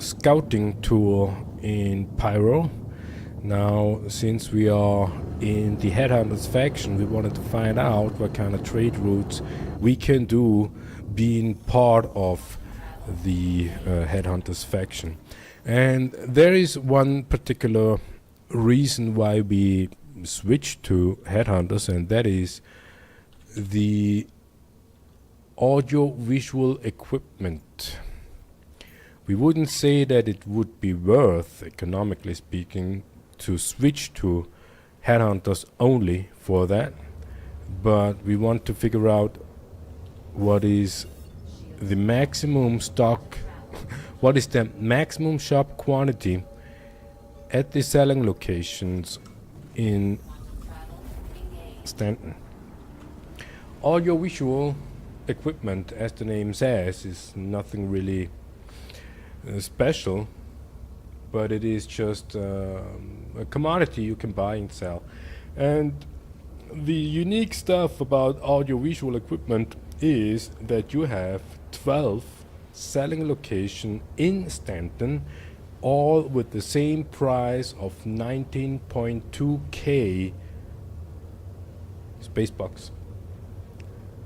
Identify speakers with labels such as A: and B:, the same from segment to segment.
A: scouting tour in Pyro. Now, since we are in the Headhunters faction, we wanted to find out what kind of trade routes we can do being part of the Headhunters faction. And there is one particular reason why we switched to Headhunters, and that is the audio-visual equipment. We wouldn't say that it would be worth, economically speaking, to switch to Headhunters only for that, but we want to figure out what is the maximum stock, what is the maximum shop quantity at the selling locations in Stanton. Audiovisual equipment, as the name says, is nothing really special, but it is just a commodity you can buy and sell. And the unique stuff about audiovisual equipment is that you have 12 selling locations in Stanton, all with the same price of 19.2k space box.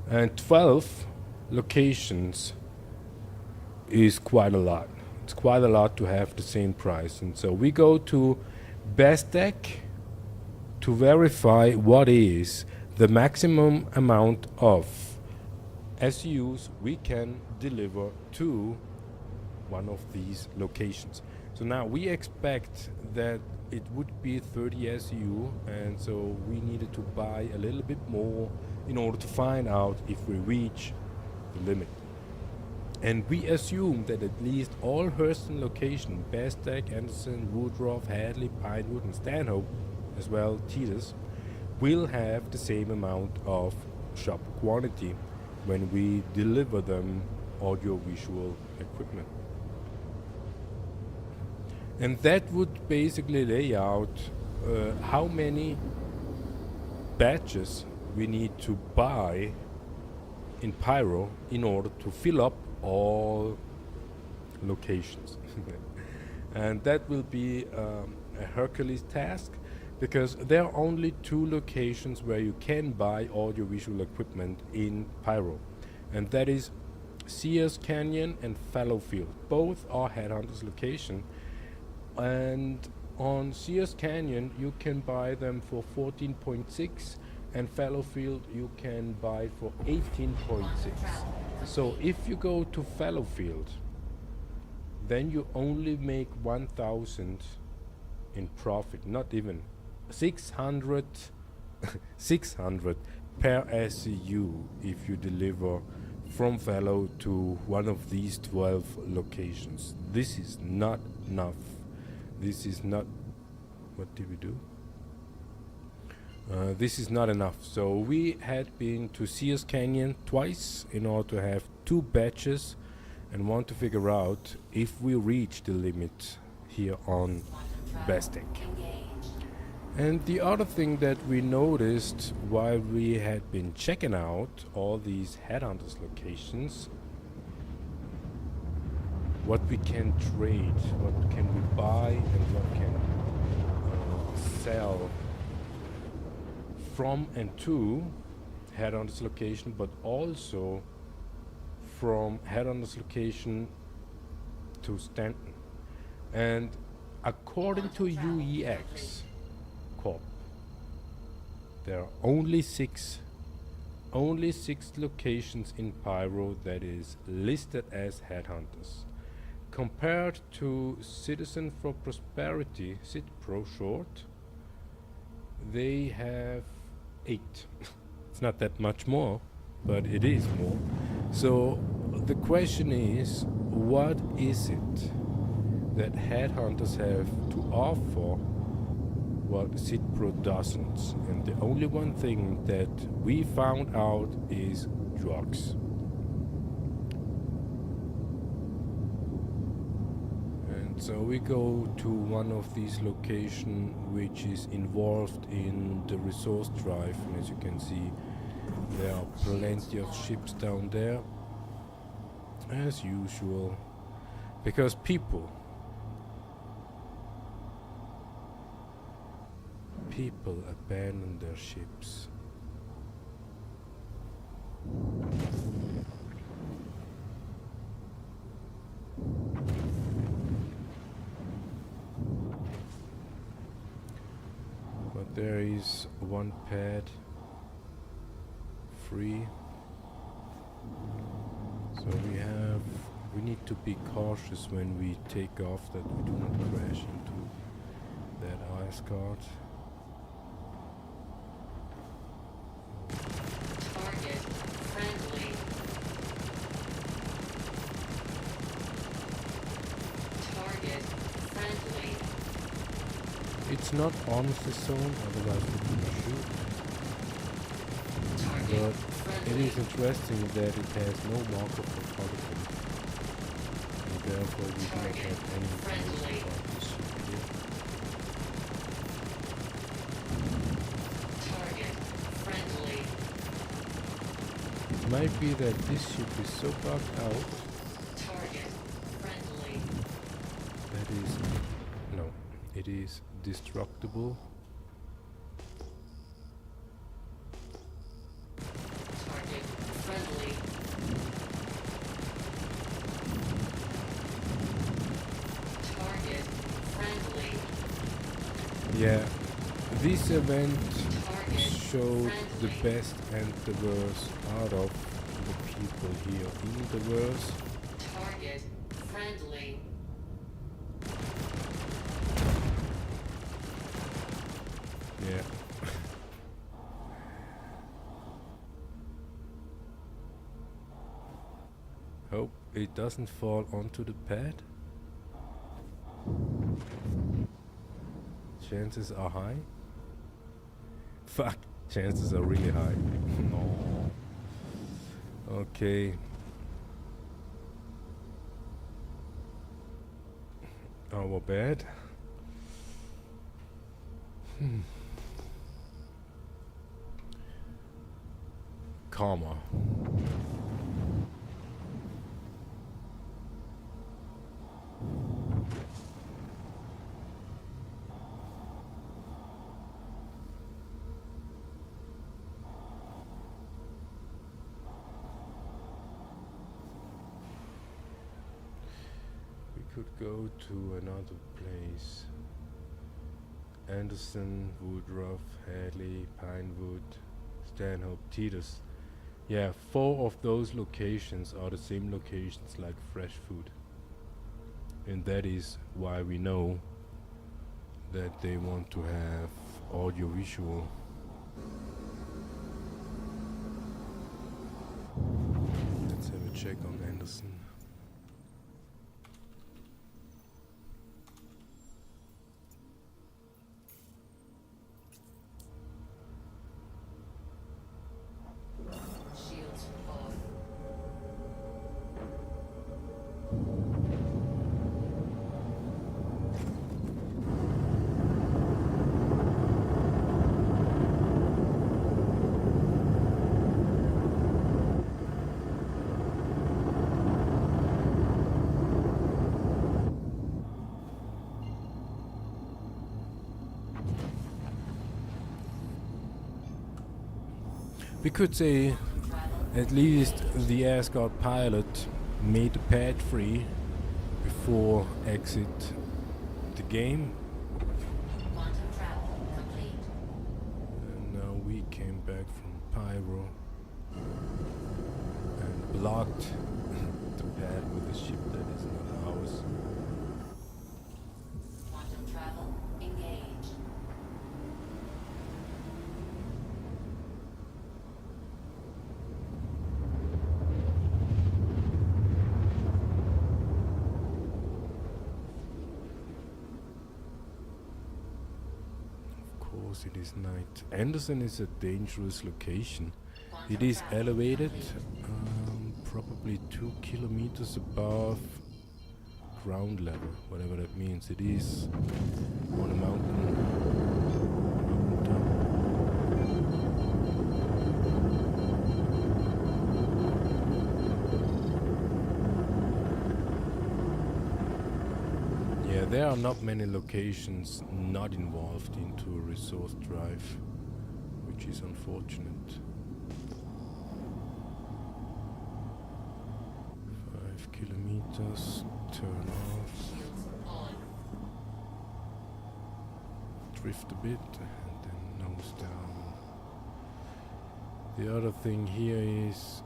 A: And 12 locations is quite a lot. It's quite a lot to have the same price. And so we go to Bestec to verify what is the maximum amount of SUs we can deliver to one of these locations. So now we expect that it would be 30 SU, and so we needed to buy a little bit more in order to find out if we reach the limit. And we assume that at least all Hurston locations, Bestec, Anderson, Woodruff, Hadley, Pinewood, and Stanhope, as well Titus, will have the same amount of shop quantity when we deliver them audio-visual equipment. And that would basically lay out how many batches we need to buy in Pyro in order to fill up all locations. And that will be a Hercules task, because there are only 2 locations where you can buy audiovisual equipment in Pyro, and that is Sears Canyon and Fallowfield. Both are Headhunters location, and on Sears Canyon you can buy them for 14.6, and Fallowfield you can buy for 18.6. So if you go to Fallowfield, then you only make 1,000 in profit, not even 600 per SCU if you deliver from Fallow to one of these 12 locations. This is not enough. This is not, what did we do? This is not enough. So we had been to Sears Canyon twice in order to have 2 batches and want to figure out if we reach the limit here on Bestec. And the other thing that we noticed while we had been checking out all these Headhunters locations, what we can trade, what can we buy, and what can sell from and to Headhunters location, but also from Headhunters location to Stanton. And according to UEX Corp, there are only six locations in Pyro that is listed as Headhunters, compared to Citizen for Prosperity, CitPro short. They have 8. It's not that much more, but it is more. So the question is, what is it that Headhunters have to offer what CitPro doesn't? And the only one thing that we found out is drugs. And so we go to one of these locations which is involved in the resource drive, and as you can see, there are plenty of ships down there, as usual, because people people abandon their ships. But there is one pad free, so we need to be cautious when we take off that we do not crash into that ice cart.
B: Target friendly. Target friendly.
A: It's not honestly zone, otherwise we can shoot.
B: Target
A: But it is interesting that it has no marker for polygon, and therefore we do not have any information about this ship here.
B: target friendly.
A: It might be that this ship is so bugged out
B: Target friendly.
A: that it is destructible.
B: Target friendly. Target friendly.
A: Yeah, this event
B: Target
A: showed the
B: friendly.
A: best and the worst out of the people here in the verse.
B: Target friendly.
A: Yeah. Hope it doesn't fall onto the pad. Chances are high. Fuck, chances are really high. No. Okay. Our bad. Karma. We could go to another place. Anderson, Woodruff, Hadley, Pinewood, Stanhope, Titus. Yeah, 4 of those locations are the same locations like fresh food. And that is why we know that they want to have audio-visual. Let's have a check on Anderson.
B: Shields off.
A: We could say at least the Asgard pilot made the pad free before exit the game.
B: Quantum travel complete.
A: And now we came back from Pyro and blocked the pad with a ship that is not ours.
B: Quantum travel engaged.
A: It is night. Anderson is a dangerous location. It is elevated, probably 2 kilometers above ground level, whatever that means. It is on a mountain top. Yeah, there are not many locations not involved into a resource drive, which is unfortunate. 5 kilometers, turn off,
B: Shields on.
A: drift a bit, and then nose down. The other thing here is,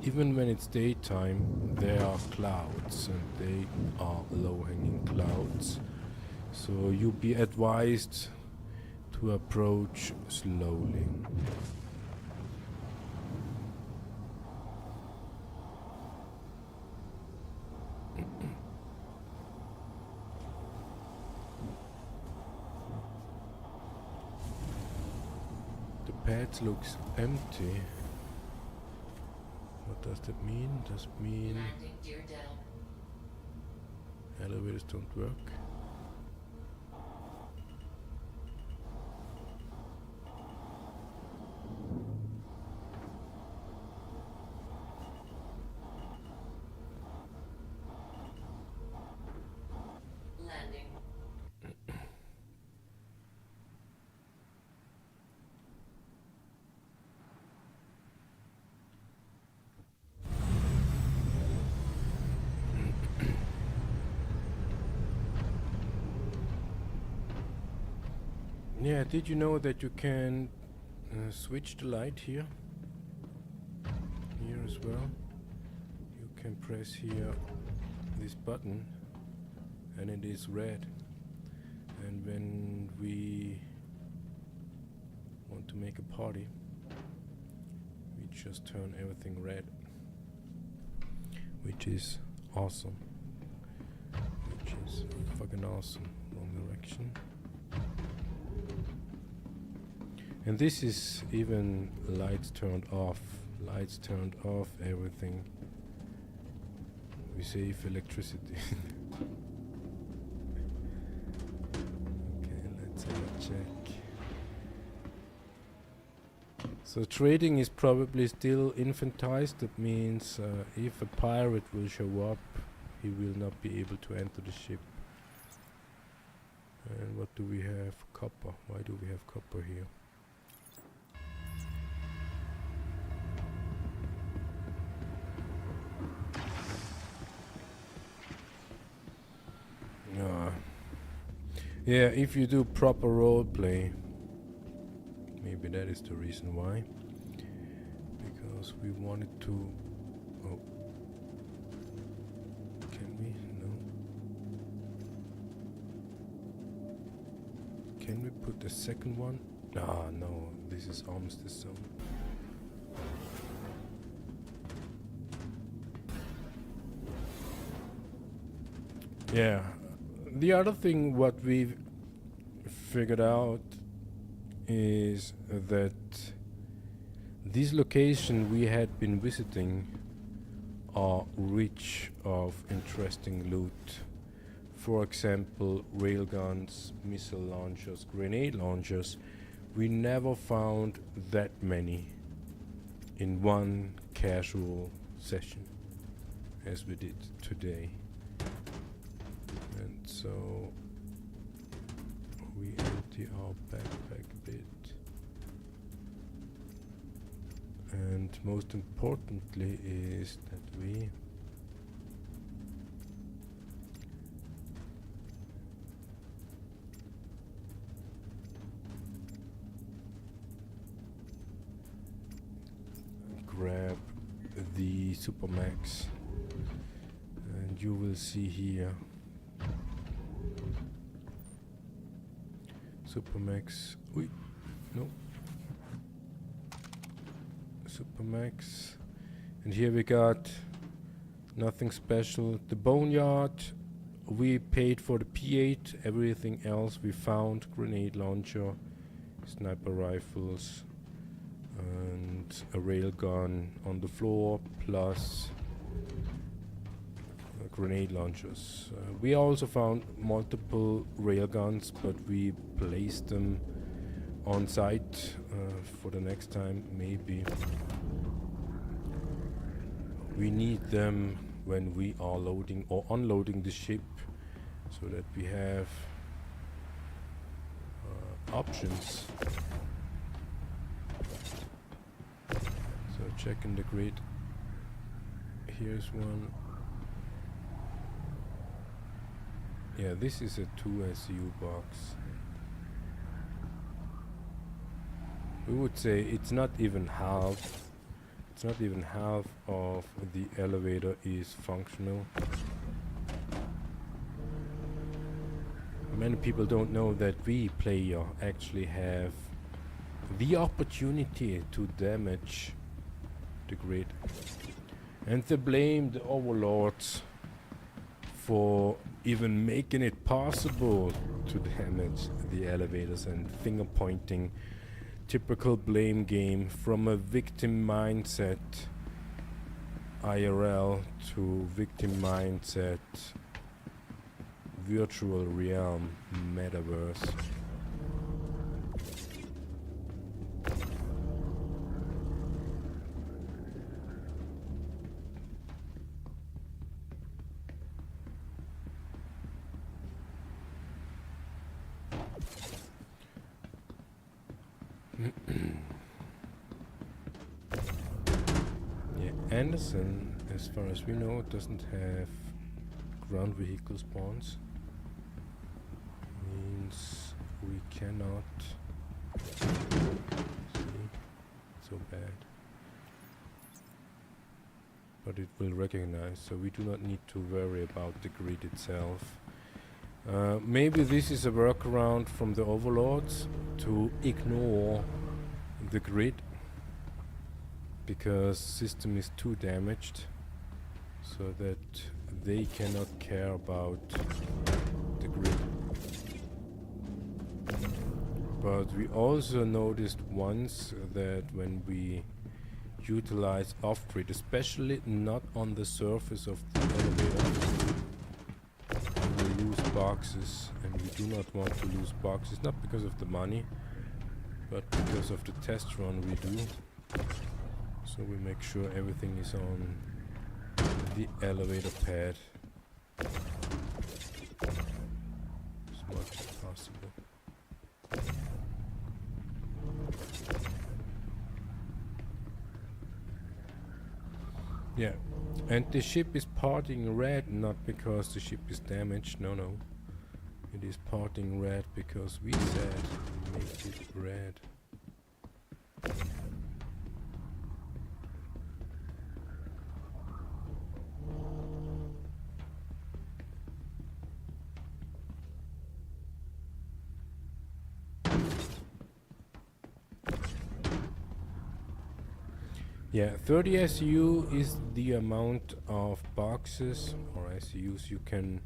A: even when it's daytime, there are clouds, and they are low-hanging clouds. So you'll be advised to approach slowly. The pad looks empty. What does that mean? Does it mean
B: Landing Deer Dell.
A: elevators don't work?
B: Landing.
A: Yeah, did you know that you can switch the light here? Here as well. You can press here this button and it is red. And when we want to make a party, we just turn everything red, which is awesome. Which is fucking awesome. Wrong direction. And this is even lights turned off. Lights turned off, everything. We save electricity. Okay, let's have a check. So trading is probably still infantized. That means if a pirate will show up, he will not be able to enter the ship. And what do we have? Copper. Why do we have copper here? Yeah, if you do proper roleplay, maybe that is the reason why. Because we wanted to... Oh. Can we? No. Can we put the second one? Ah, no, this is almost the zone. Yeah. The other thing what we've figured out is that these locations we had been visiting are rich of interesting loot. For example, railguns, missile launchers, grenade launchers. We never found that many in one casual session as we did today. And so we empty our backpack a bit. And most importantly is that we grab the Supermax, and you will see here Supermax. Oi, no. Supermax. And here we got nothing special. The boneyard, we paid for the P8. Everything else we found: grenade launcher, sniper rifles, and a railgun on the floor, plus grenade launchers. We also found multiple railguns, but we placed them on site for the next time. Maybe we need them when we are loading or unloading the ship, so that we have options. So checking the grid. Here's one. Yeah, this is a 2 SU box. We would say it's not even half. It's not even half of the elevator is functional. Many people don't know that we player actually have the opportunity to damage the grid, and they blame the overlords for even making it possible to damage the elevators, and finger pointing. Typical blame game from a victim mindset IRL to victim mindset virtual realm metaverse. Yeah, Anderson, as far as we know, doesn't have ground vehicle spawns. Means we cannot see. So bad. But it will recognize, so we do not need to worry about the grid itself. Maybe this is a workaround from the overlords to ignore the grid, because system is too damaged, so that they cannot care about the grid. But we also noticed once that when we utilize off-grid, especially not on the surface of the elevator, we lose boxes, and we do not want to lose boxes, not because of the money, but because of the test run we do. So we make sure everything is on the elevator pad as much as possible. Yeah, and the ship is parting red not because the ship is damaged, no. It is parting red because we said make it red. Yeah, 30 SU is the amount of boxes or SUs you can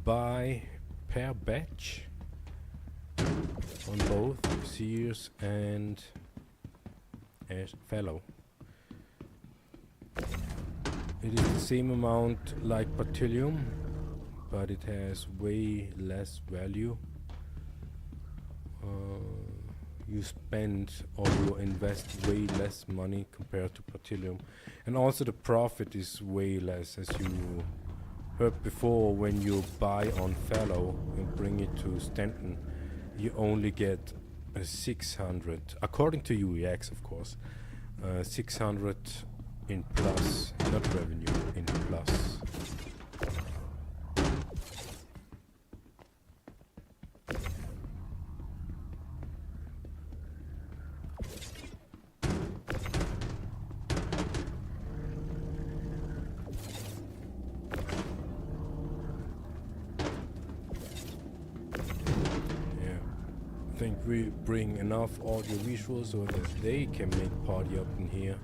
A: buy per batch on both Sears and Fellow. It is the same amount like Bertilium, but it has way less value. You spend or you invest way less money compared to Bertilium, and also the profit is way less. As you heard before, when you buy on Fellow and bring it to Stanton, you only get 600, according to UEX of course, 600 in plus, not revenue, in plus. I think we bring enough audio visuals so that they can make party up in here.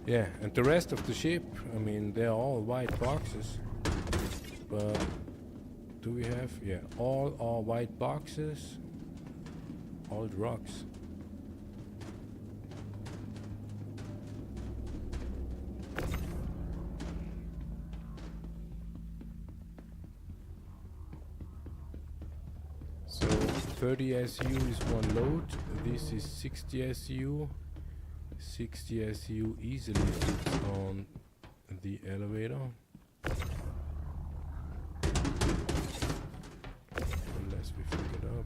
A: Yeah, and the rest of the ship, I mean, they're all white boxes. But do we have? Yeah, all are white boxes. All rocks. So 30 SU is one load. this is 60 SU. 60 SU easily fits on the elevator. Unless we fuck it up.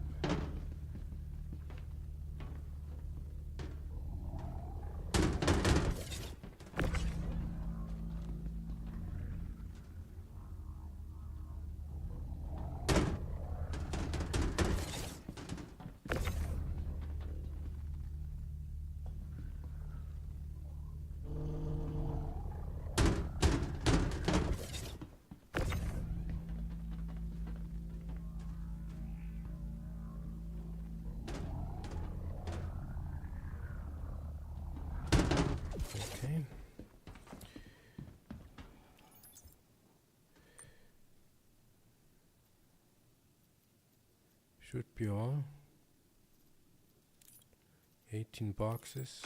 A: Okay. Should be all. 18 boxes.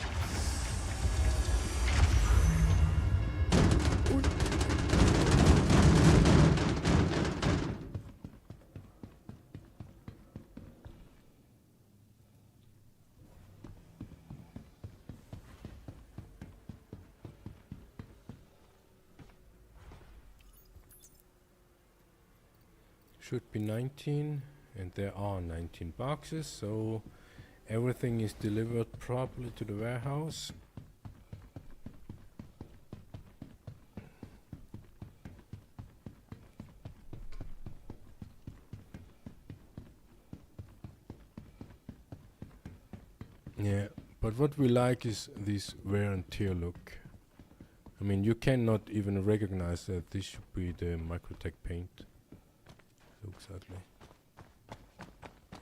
A: Should be 19, and there are 19 boxes, so everything is delivered properly to the warehouse. Yeah, but what we like is this wear and tear look. I mean, you cannot even recognize that this should be the Microtech paint. Looks ugly.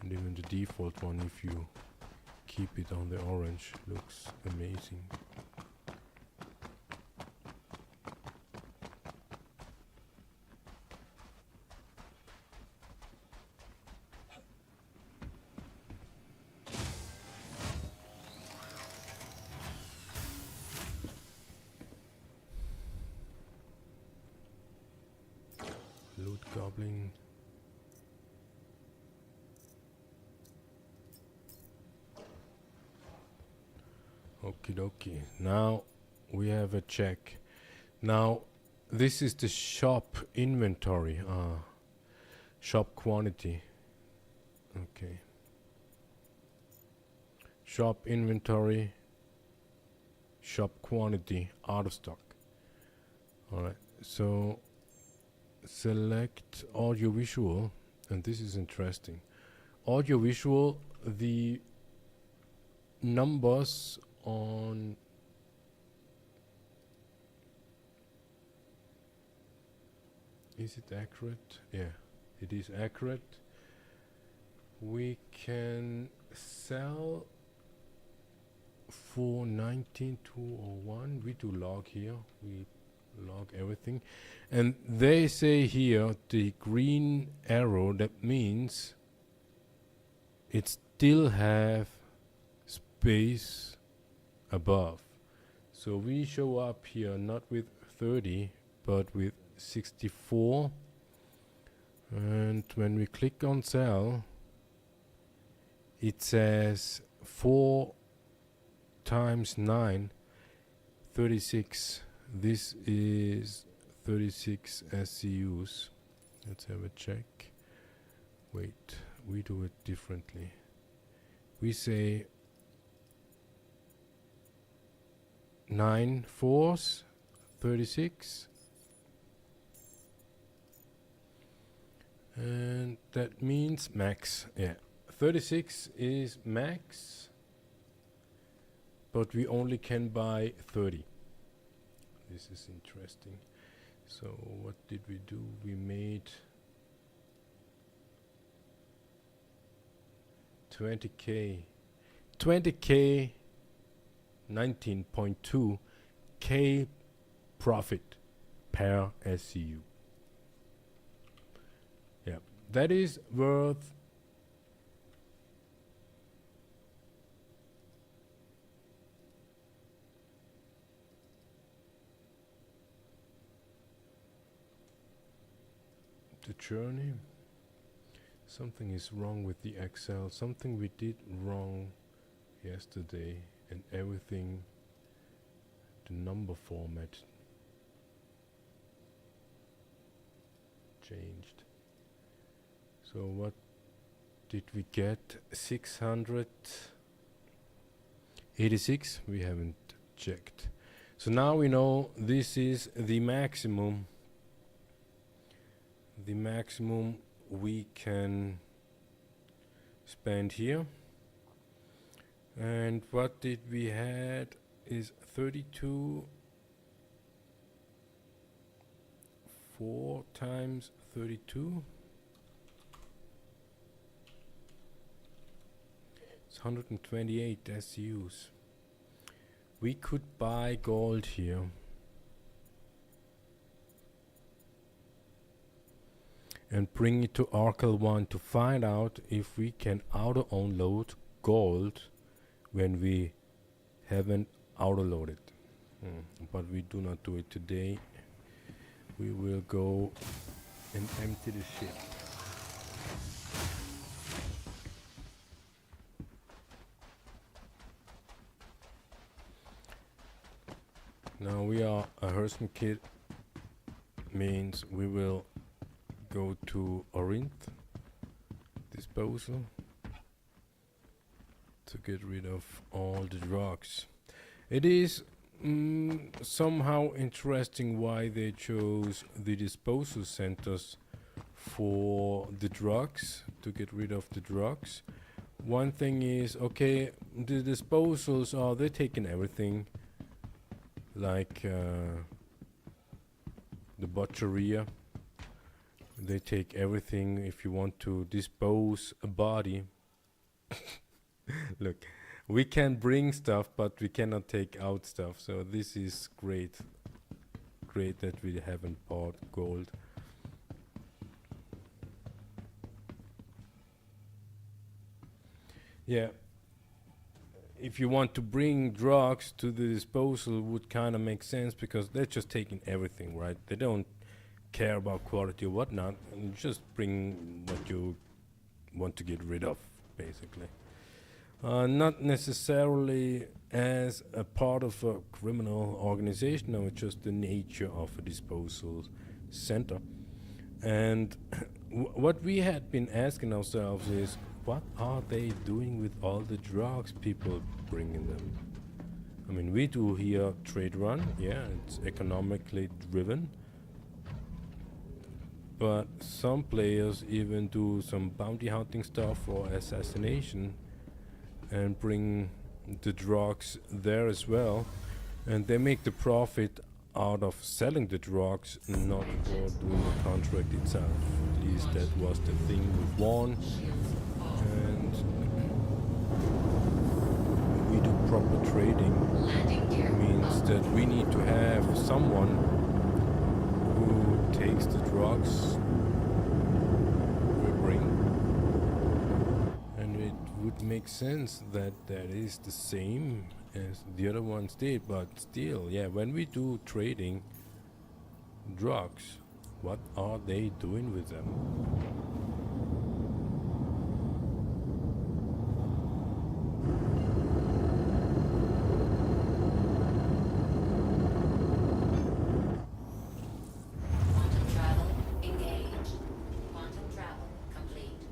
A: And even the default one, if you keep it on the orange, looks amazing. Loot goblin. Okie dokie. Now we have a check. Now this is the shop inventory. Shop quantity. Okay. Shop inventory. Shop quantity out of stock. Alright. So select audiovisual, and this is interesting. Audiovisual, the numbers on is it accurate? Yeah, it is accurate. We can sell for 19201. We do log here. We log everything, and they say here the green arrow, that means it still have space above. So we show up here not with 30 but with 64, and when we click on sell it says 4 times 9, 36. This is 36 SCUs. Let's have a check. Wait, we do it differently. We say 9 fours, 36. And that means max. Yeah, 36 is max, but we only can buy 30. This is interesting. So what did we do? We made 20k 19.2 k profit per SCU. Yeah, that is worth the journey. Something is wrong with the Excel. Something we did wrong yesterday, and everything, the number format changed. So what did we get? 686? We haven't checked. So now we know this is the maximum. The maximum we can spend here. And what did we had is 32. 4 times 32. It's 128 SUs. We could buy gold here. And bring it to Arcal 1 to find out if we can auto-unload gold when we haven't auto-loaded. But we do not do it today. We will go and empty the ship. Now we are a Herson kit, means we will go to Orinth disposal to get rid of all the drugs. It is somehow interesting why they chose the disposal centers for the drugs, to get rid of the drugs. One thing is, okay, the disposals are, they're taking everything, like the butcheria. They take everything. If you want to dispose a body, look, we can bring stuff, but we cannot take out stuff. So this is great. Great that we haven't bought gold. Yeah. If you want to bring drugs to the disposal, would kind of make sense, because they're just taking everything, right? They don't care about quality or whatnot, and just bring what you want to get rid of, basically. Not necessarily as a part of a criminal organization, no, it's just the nature of a disposal center. And what we had been asking ourselves is, what are they doing with all the drugs people bringing them? I mean, we do here trade run, yeah, it's economically driven. But some players even do some bounty hunting stuff or assassination and bring the drugs there as well, and they make the profit out of selling the drugs, not for doing the contract itself. At least that was the thing with one, and we do proper trading. Means that we need to have someone who takes the drugs we bring. Would make sense that that is the same as the other ones did, but still, yeah, when we do trading drugs, what are they doing with them?
B: Quantum travel engaged. Quantum travel complete.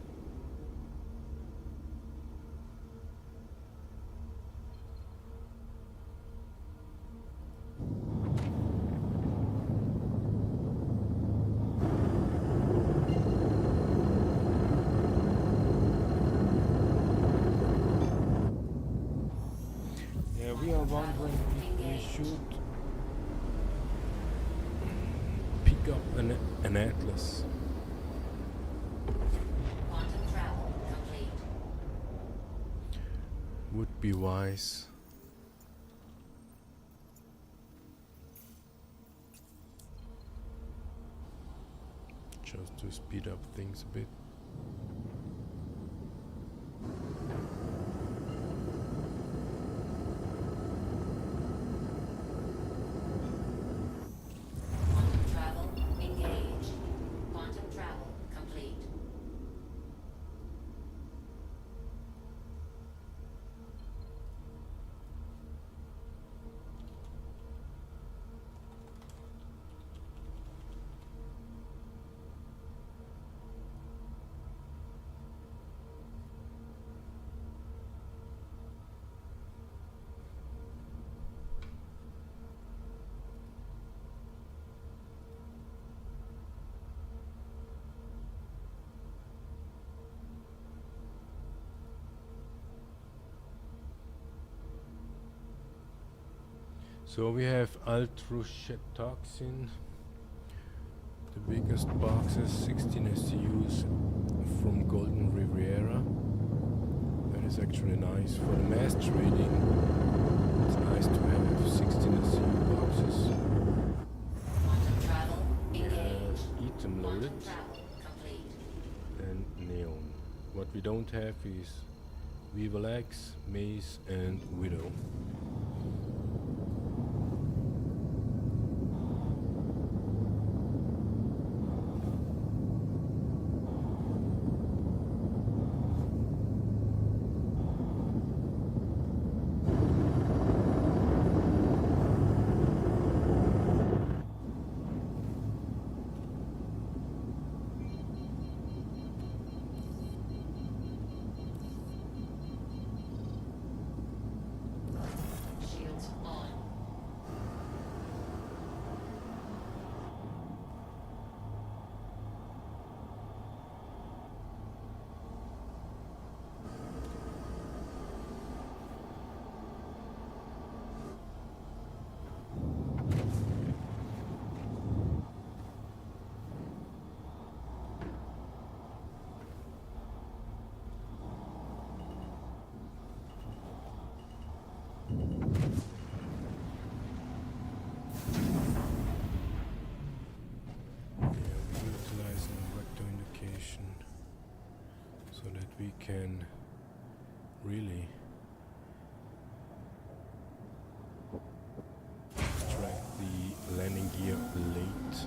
A: We are wondering if we should pick up an atlas.
B: Quantum travel complete.
A: Would be wise. Just to speed up things a bit.
B: Quantum travel engaged. Quantum travel complete.
A: So we have altrusetoxin, the biggest boxes, 16 SCUs from Golden Riviera. That is actually nice for the mass trading. It's nice to have 16 SCU boxes.
B: Quantum travel engaged.
A: Etem
B: Quantum
A: loaded
B: travel complete.
A: and neon. What we don't have is Vivalex, Mace and Widow.
B: Shields on.
A: Utilizing vector indication so that we can really extract the landing gear late.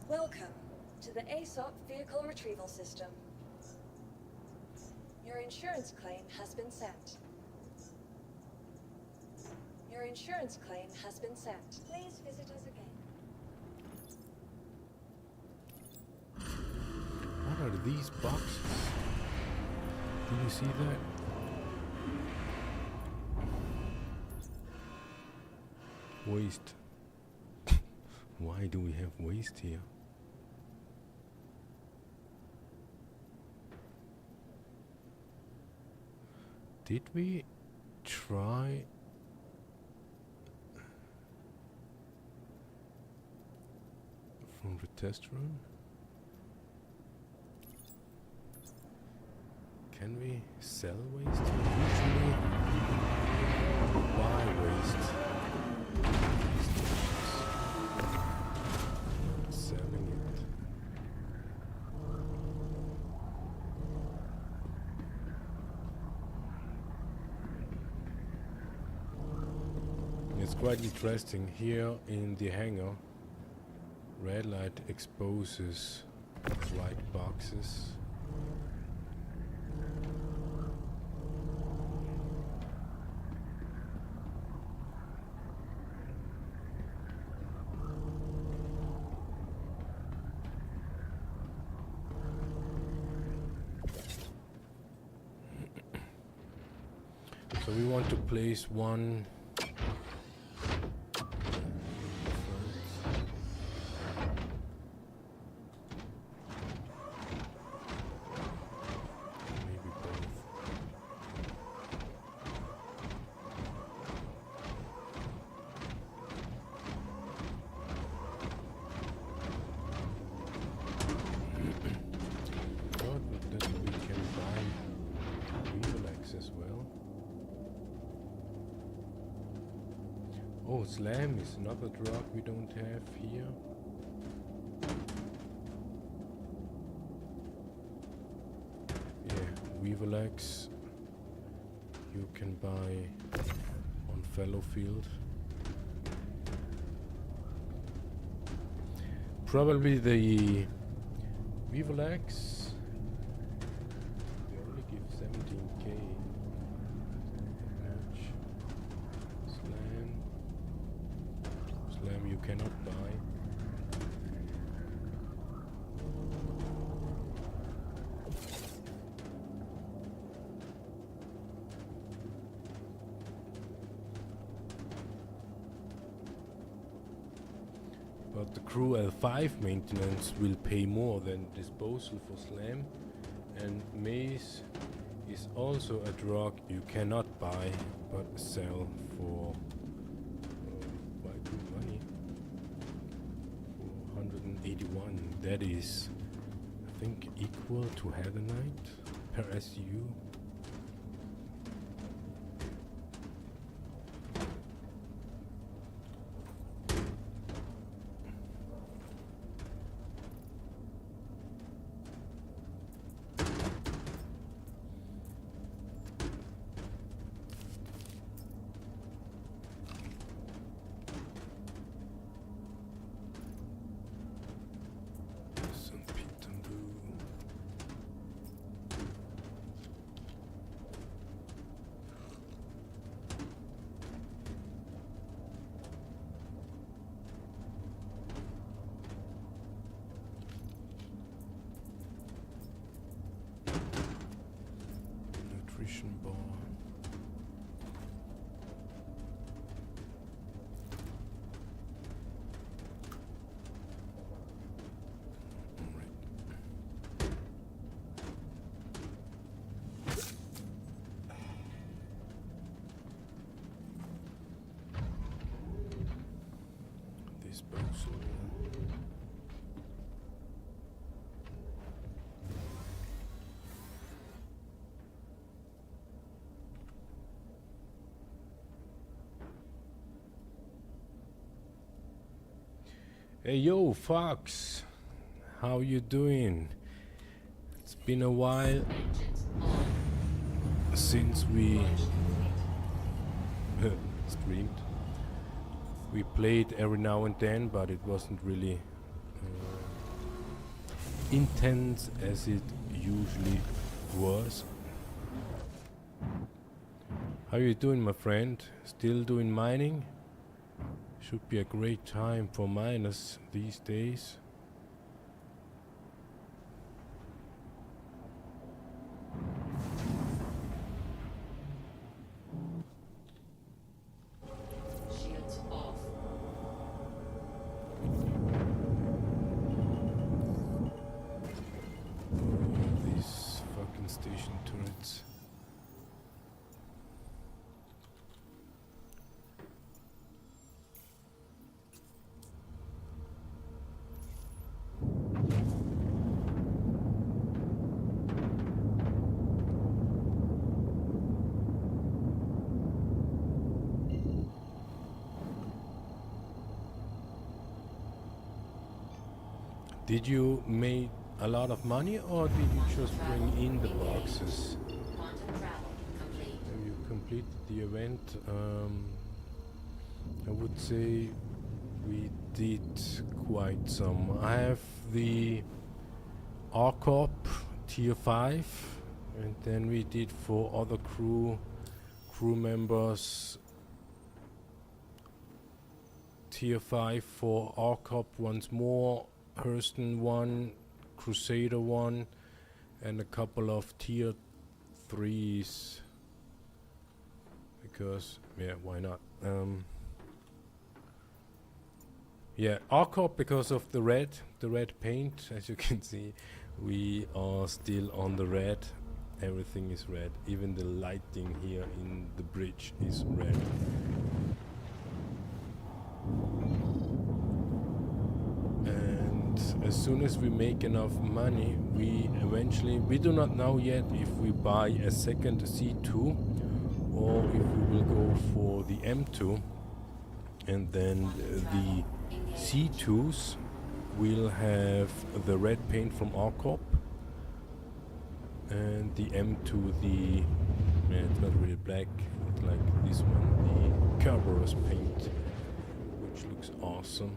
C: Welcome to the ASOP Vehicle Retrieval System. Your insurance claim has been sent. Your insurance claim has been sent. Please visit us again.
A: What are these boxes? Did you see that? Waste. Why do we have waste here? Did we try from the test run? Can we sell waste? Usually buy waste. Selling it. It's quite interesting here in the hangar. Red light exposes white boxes. So we want to place one maybe both. Thought that we can buy Relax as well. Oh, slam is another drug we don't have here. Yeah, Weevelax you can buy on Fellowfield. Probably the Weevelax But the crew L5 maintenance will pay more than disposal for slam. And mace is also a drug you cannot buy but sell for quite good money. 181. That is, I think, equal to Heatherite per SU. Nutrition bar. Disposal. Hey yo, Fox, how you doing? It's been a while
B: Engines on.
A: since we
B: Engine
A: streamed. We played every now and then, but it wasn't really intense as it usually was. How you doing, my friend? Still doing mining? Should be a great time for miners these days.
B: shields off.
A: These fucking station turrets. Did you make a lot of money, or did you just bring in the boxes?
B: Quantum travel complete.
A: Have you completed the event? I would say we did quite some. I have the RCOP tier 5, and then we did for other crew members tier 5 for RCOP once more, Hurston 1, Crusader 1, and a couple of tier 3s. Because, yeah, why not? Yeah, RCOP because of the red paint. As you can see, we are still on the red. Everything is red. Even the lighting here in the bridge is red. And as soon as we make enough money, we do not know yet if we buy a second C2 or if we will go for the M2, and then the C2s will have the red paint from RCOP, and the M2 it's not really black, it's like this one, the Kerberos paint, which looks awesome.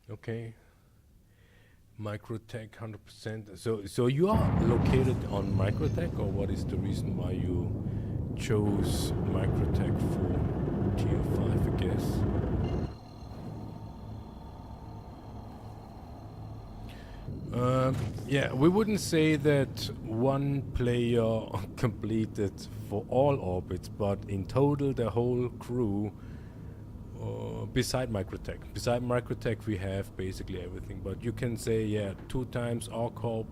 A: Okay, Microtech 100%. So you are located on Microtech, or what is the reason why you chose Microtech for tier 5, I guess? Yeah, we wouldn't say that one player completed for all orbits, but in total the whole crew, beside Microtech we have basically everything. But you can say, yeah, 2 times Orcorp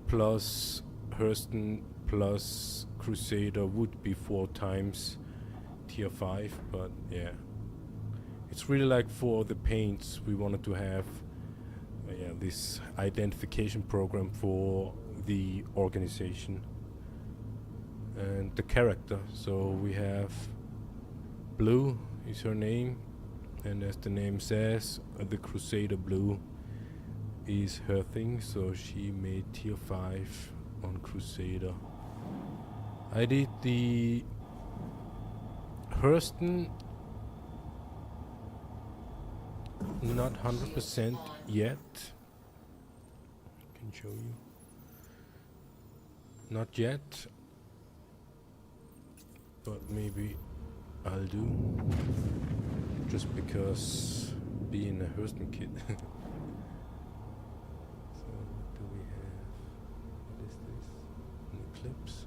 A: plus Hurston plus Crusader would be 4 times tier 5, but yeah. It's really like for the paints we wanted to have this identification program for the organization and the character. So we have Blue is her name, and as the name says, the Crusader Blue is her thing, so she made tier 5 on Crusader. I did the Hurston not 100% yet. I can show you. Not yet, but maybe I'll do, just because being a Hurston kid. So what do we have? What is this? An eclipse?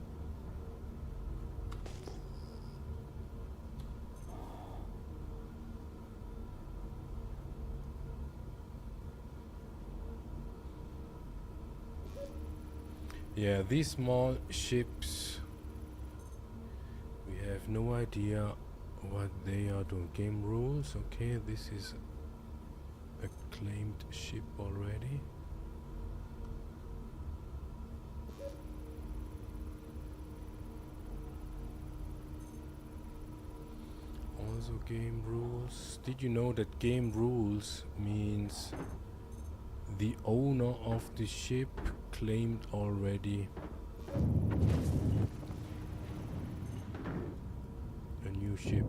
A: Yeah, these small ships, we have no idea what they are doing. Game rules, okay, this is a claimed ship already. Also game rules. Did you know that game rules means the owner of the ship claimed already a new ship?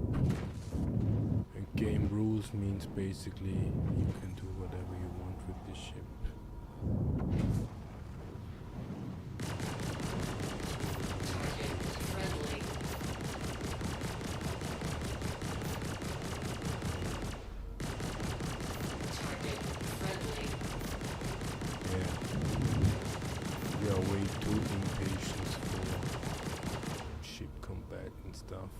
A: And game rules means basically you can do whatever you want with the ship.
B: Friendly. Target friendly.
A: Yeah. We are way too impatient for ship combat and stuff.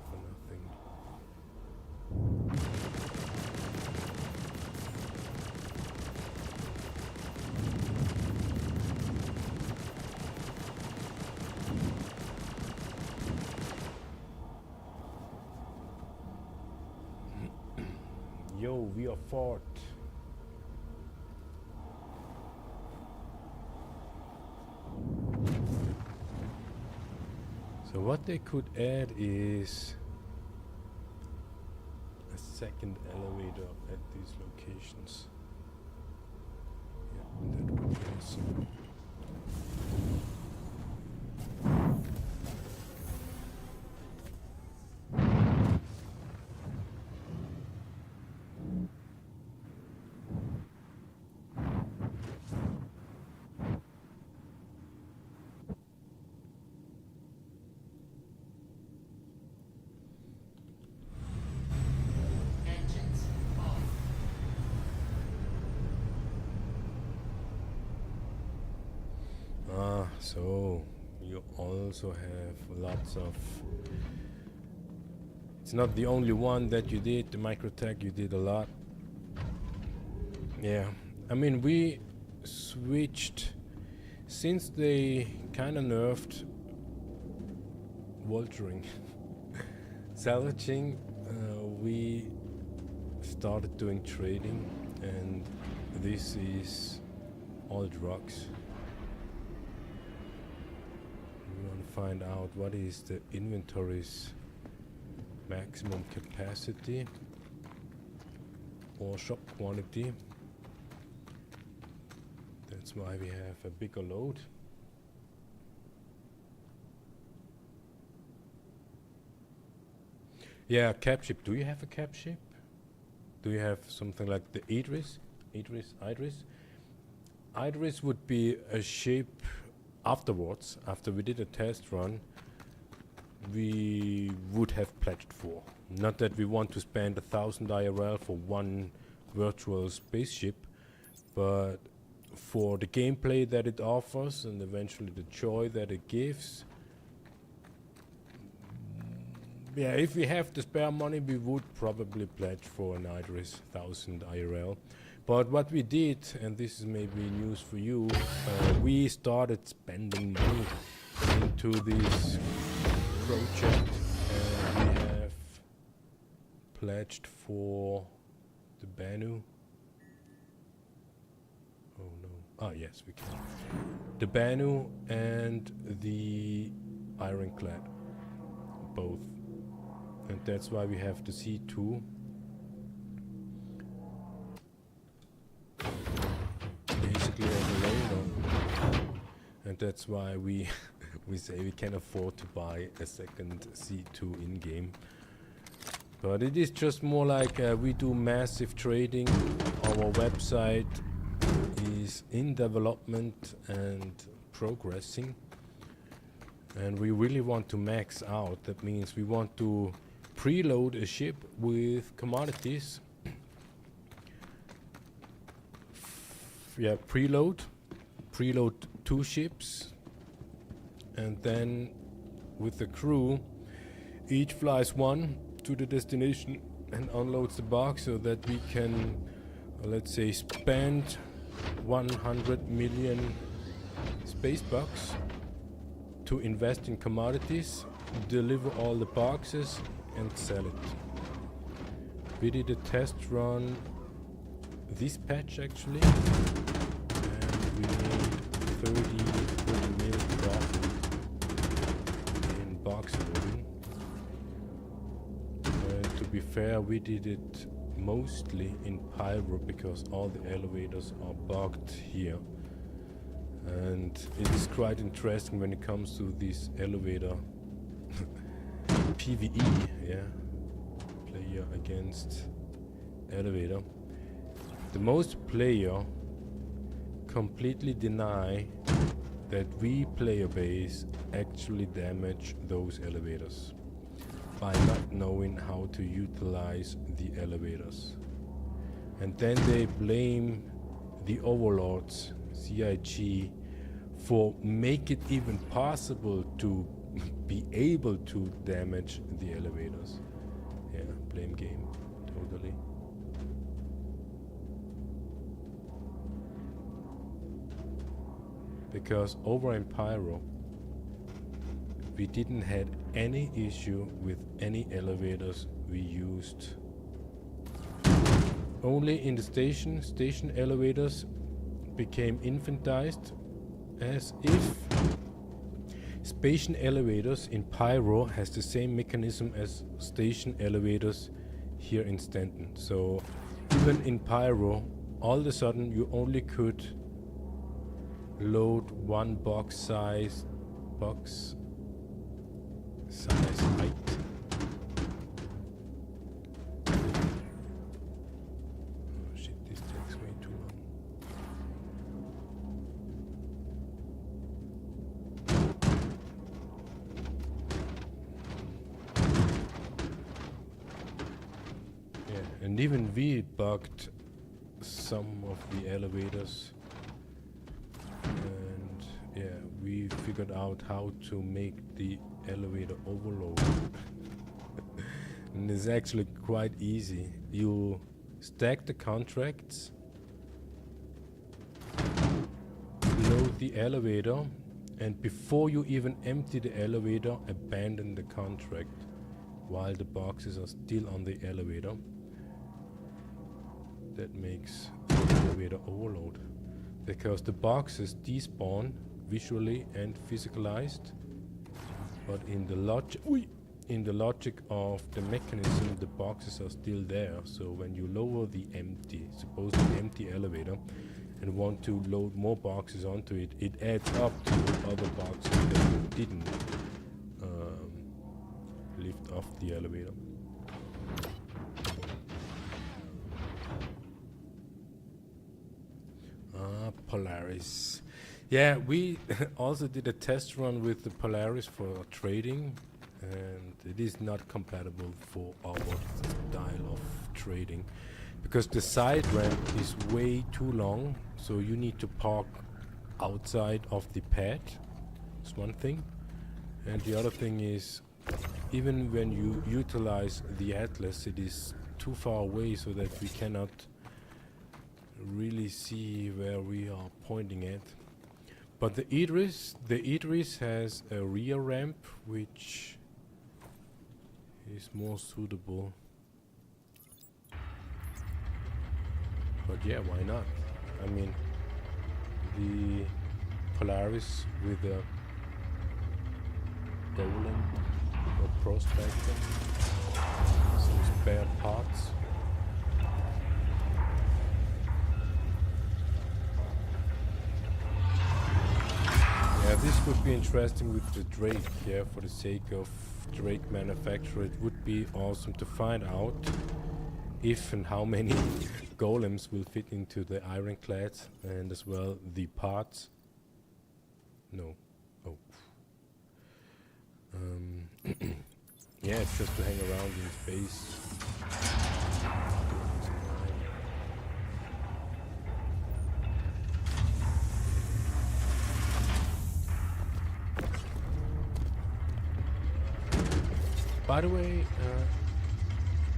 A: For nothing. Yo, we are fought. So what they could add is a second elevator at these locations. Yeah, that would be awesome.
B: Engines off.
A: So you also have lots of. It's not the only one that you did. The Microtech, you did a lot. Yeah, I mean we switched since they kind of nerfed vulturing, salvaging. We started doing trading, and this is all drugs. We want to find out what is the inventory's maximum capacity or shop quantity. That's why we have a bigger load. Yeah, cap ship. Do you have a cap ship? Do you have something like the Idris? Idris would be a ship afterwards, after we did a test run, we would have pledged for. Not that we want to spend 1,000 IRL for one virtual spaceship, but for the gameplay that it offers and eventually the joy that it gives, yeah, if we have the spare money, we would probably pledge for an Idris 1000 IRL. But what we did, and this is maybe news for you, we started spending money into this project, and we have pledged for the Banu. Oh no. Ah, yes, we can. The Banu and the Ironclad. Both. And that's why we have the C2. Basically as a loaner. And that's why we we say we can afford to buy a second C2 in-game. But it is just more like we do massive trading. Our website is in development and progressing. And we really want to max out. That means we want to preload a ship with commodities. Yeah, preload 2 ships, and then with the crew, each flies 1 to the destination and unloads the box, so that we can, let's say, spend 100 million space bucks to invest in commodities, deliver all the boxes, and sell it. We did a test run this patch actually, and we made 30 mil profit in box loading. To be fair, we did it mostly in Pyro because all the elevators are bugged here. And it is quite interesting when it comes to this elevator PvE, yeah, player against elevator. The most player completely deny that we player base actually damage those elevators by not knowing how to utilize the elevators. And then they blame the overlords, CIG, for make it even possible to be able to damage the elevators. Yeah, blame game, totally. Because over in Pyro, we didn't had any issue with any elevators we used. Only in the station elevators became infantized, as if station elevators in Pyro has the same mechanism as station elevators here in Stanton. So even in Pyro, all of a sudden you only could load 1 box size height. Oh shit, this takes way too long. Yeah, and even we bugged some of the elevators. And yeah, we figured out how to make the elevator overload. And it's actually quite easy. You stack the contracts, load the elevator, and before you even empty the elevator, abandon the contract while the boxes are still on the elevator. That makes the elevator overload, because the boxes despawn visually and physicalized, but in the logic of the mechanism, the boxes are still there. So when you lower the supposedly empty elevator and want to load more boxes onto it, it adds up to other boxes that you didn't lift off the elevator. Polaris. Yeah, we also did a test run with the Polaris for trading, and it is not compatible for our style of trading, because the side ramp is way too long, so you need to park outside of the pad. That's one thing. And the other thing is, even when you utilize the atlas, it is too far away so that we cannot really see where we are pointing at. But the Idris has a rear ramp which is more suitable. But yeah, why not? I mean, the Polaris with a golem or prospector, some spare parts. Yeah, this would be interesting with the Drake, yeah, for the sake of Drake manufacturer. It would be awesome to find out if and how many golems will fit into the ironclad, and as well the parts. No. Oh. Yeah, it's just to hang around in space. By the way,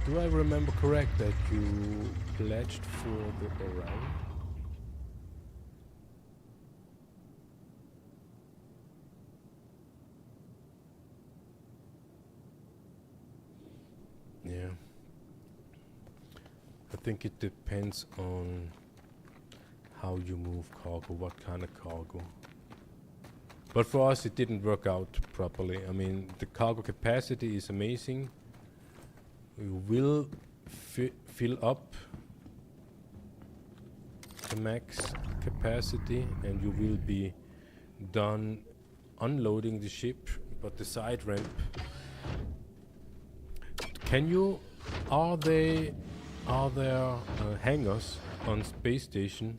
A: do I remember correct that you pledged for the Orion? Yeah. I think it depends on how you move cargo, what kind of cargo. But for us it didn't work out properly. I mean, the cargo capacity is amazing. We will fill up the max capacity and you will be done unloading the ship, but the side ramp, are there hangars on space station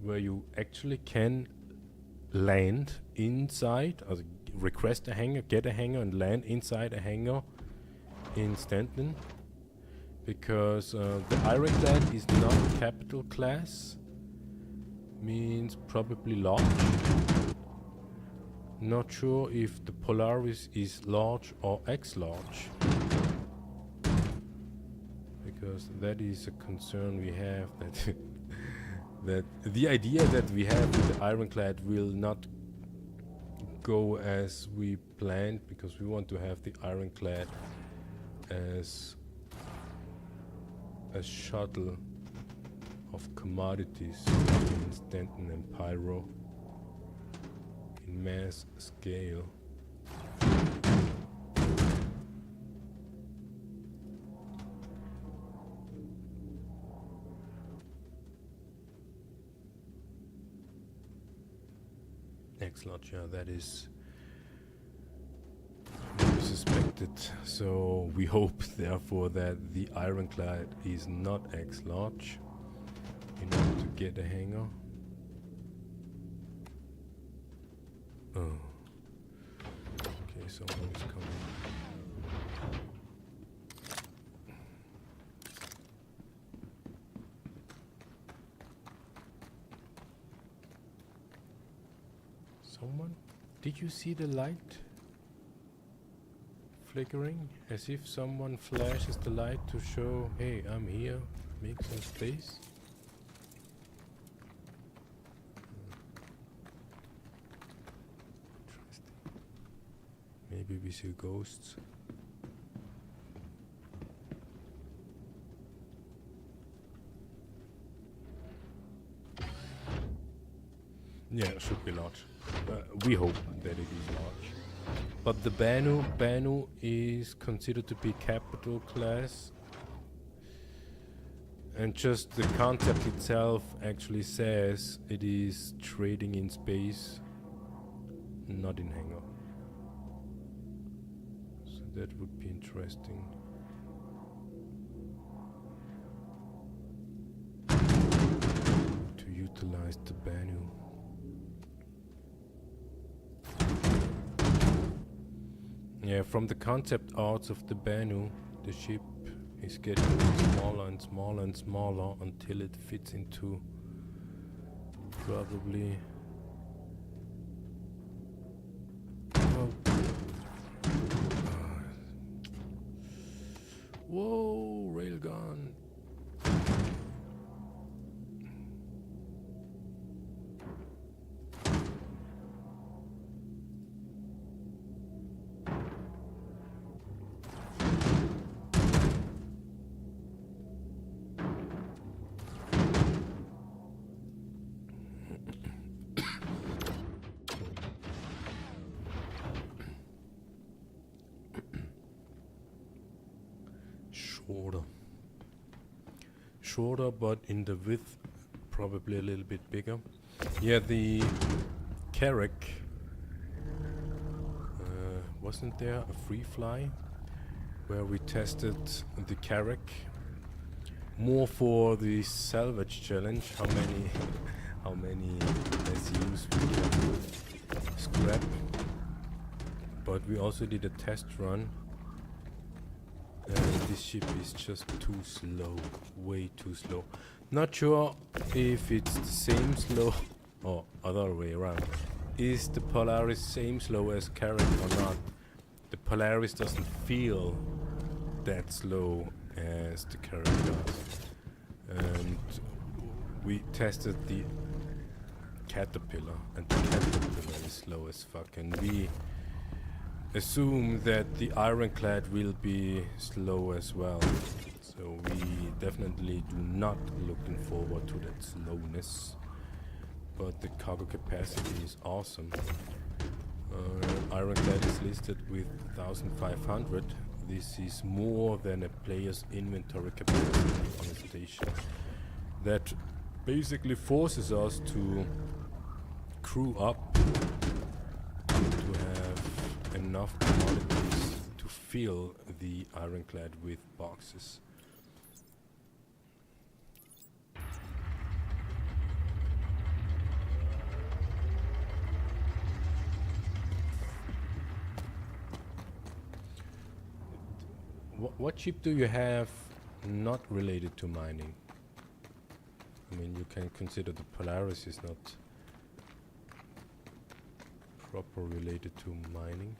A: where you actually can land inside, or request a hangar, get a hangar and land inside a hangar in Stanton? Because the ironclad is not capital class, means probably large. Not sure if the Polaris is large or X-large, because that is a concern we have, that that the idea that we have with the ironclad will not go as we planned, because we want to have the ironclad as a shuttle of commodities in Stanton and Pyro in mass scale. X-large, yeah, that is suspected. So we hope, therefore, that the ironclad is not X-large in order to get a hangar. Oh. Okay, someone is coming. Someone? Did you see the light flickering? As if someone flashes the light to show, hey, I'm here, make some space. Interesting. Maybe we see ghosts. Yeah, it should be large. We hope that it is large. But the Banu is considered to be capital class. And just the concept itself actually says it is trading in space, not in hangar. So that would be interesting. To utilize the Banu. Yeah, from the concept arts of the Banu, the ship is getting smaller and smaller and smaller until it fits into probably. Whoa, railgun. Shorter, but in the width probably a little bit bigger. Yeah, the carrack, wasn't there a free fly where we tested the carrack more for the salvage challenge, how many SUs we can scrap, but we also did a test run. This ship is just too slow, way too slow. Not sure if it's the same slow or other way around. Is the Polaris same slow as Carrack or not? The Polaris doesn't feel that slow as the Carrack does. And we tested the Caterpillar, and the Caterpillar is slow as fuck, and we assume that the Ironclad will be slow as well. So we definitely do not looking forward to that slowness. But the cargo capacity is awesome. Ironclad is listed with 1,500. This is more than a player's inventory capacity on a station. That basically forces us to crew up to have enough commodities to fill the Ironclad with boxes. What ship do you have not related to mining? I mean, you can consider the Polaris is not proper related to mining.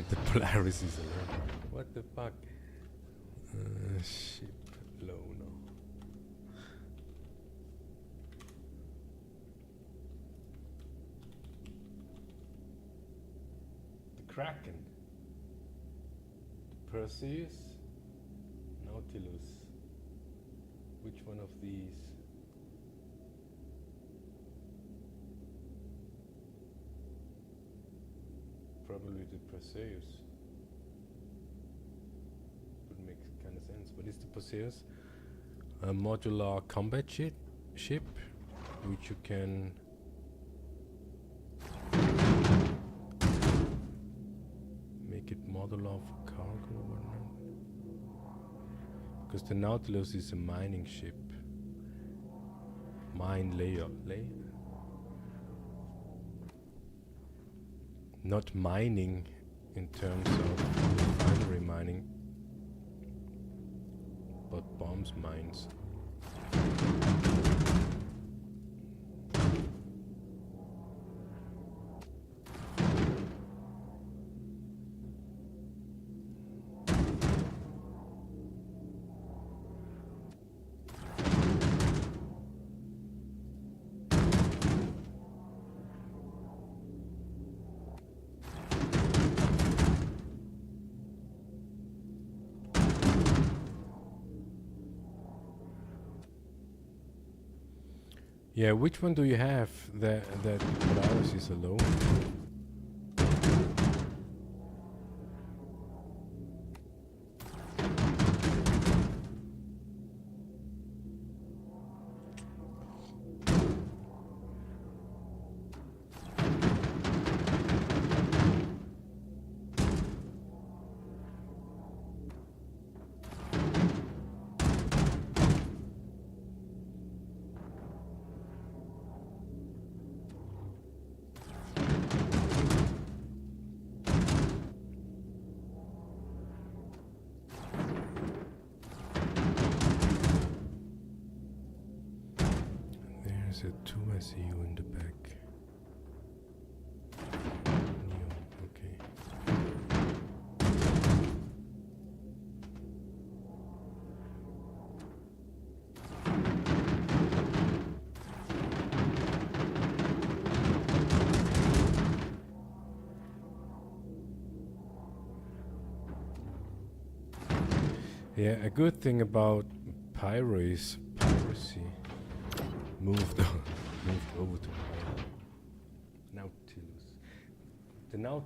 A: The Polaris is alone. What the fuck? Ship loaner. The Kraken. The Perseus. Nautilus. Which one of these? Probably the Perseus. Would make kind of sense. But is the Perseus a modular combat ship, which you can make it modular for cargo or not? Because the Nautilus is a mining ship. Mine layer. Not mining in terms of refinery mining, but bombs mines. Yeah, which one do you have that paralysis alone? There's a 2 I see you in the back. Neo, okay. Yeah, a good thing about piracy moved over to Nautilus. The Nautilus.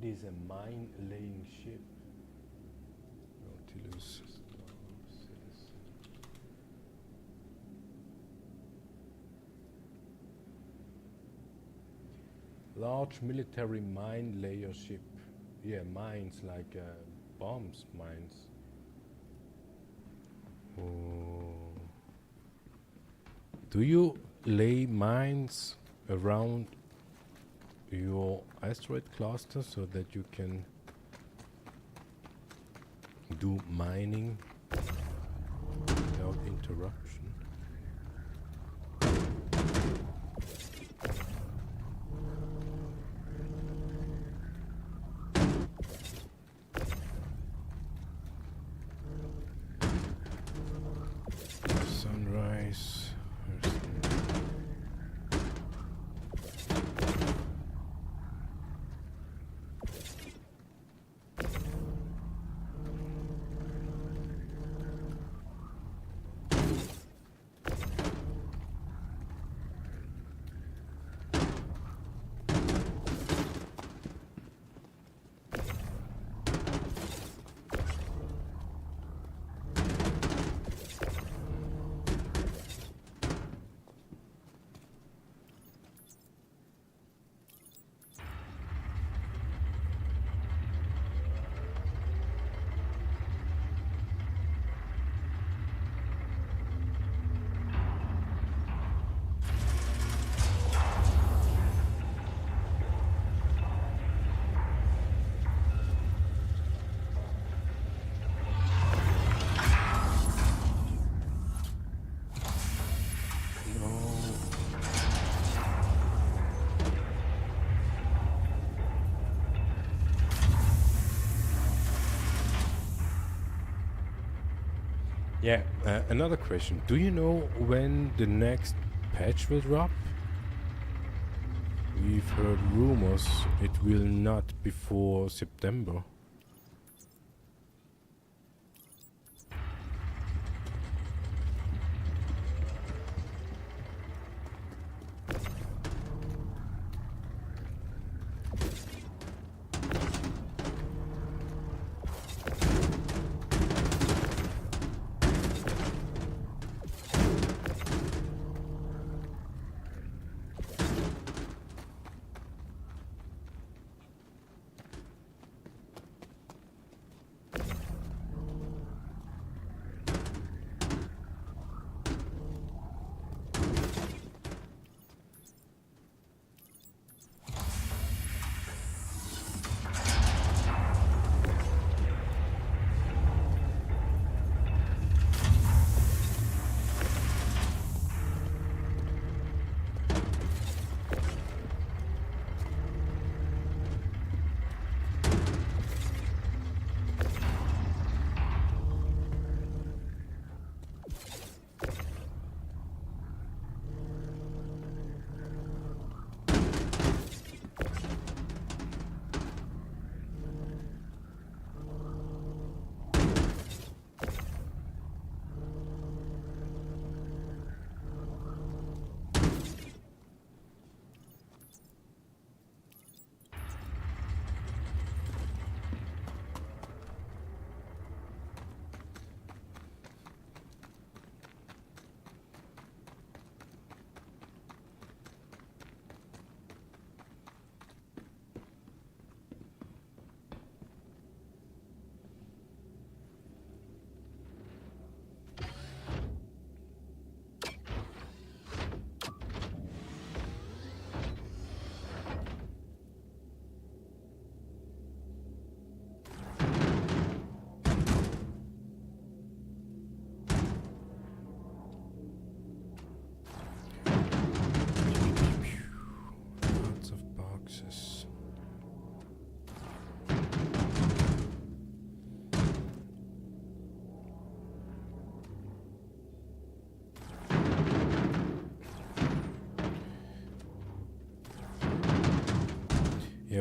A: It is a mine-laying ship. Nautilus. Citizen. Large military mine layer ship. Yeah, mines like bombs, mines. Oh. Do you lay mines around your asteroid cluster so that you can do mining without interruption? Sunrise. Yeah, another question. Do you know when the next patch will drop? We've heard rumors it will not before September.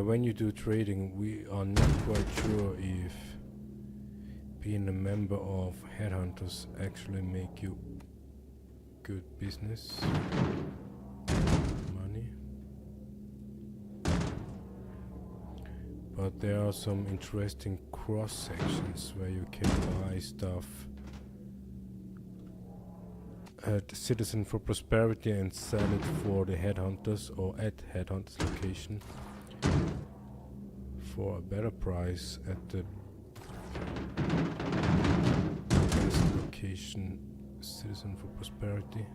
A: when you do trading, we are not quite sure if being a member of headhunters actually make you good business money. But there are some interesting cross sections where you can buy stuff at Citizen for Prosperity and sell it for the headhunters or at headhunters location for a better price at the best location, Citizen for Prosperity.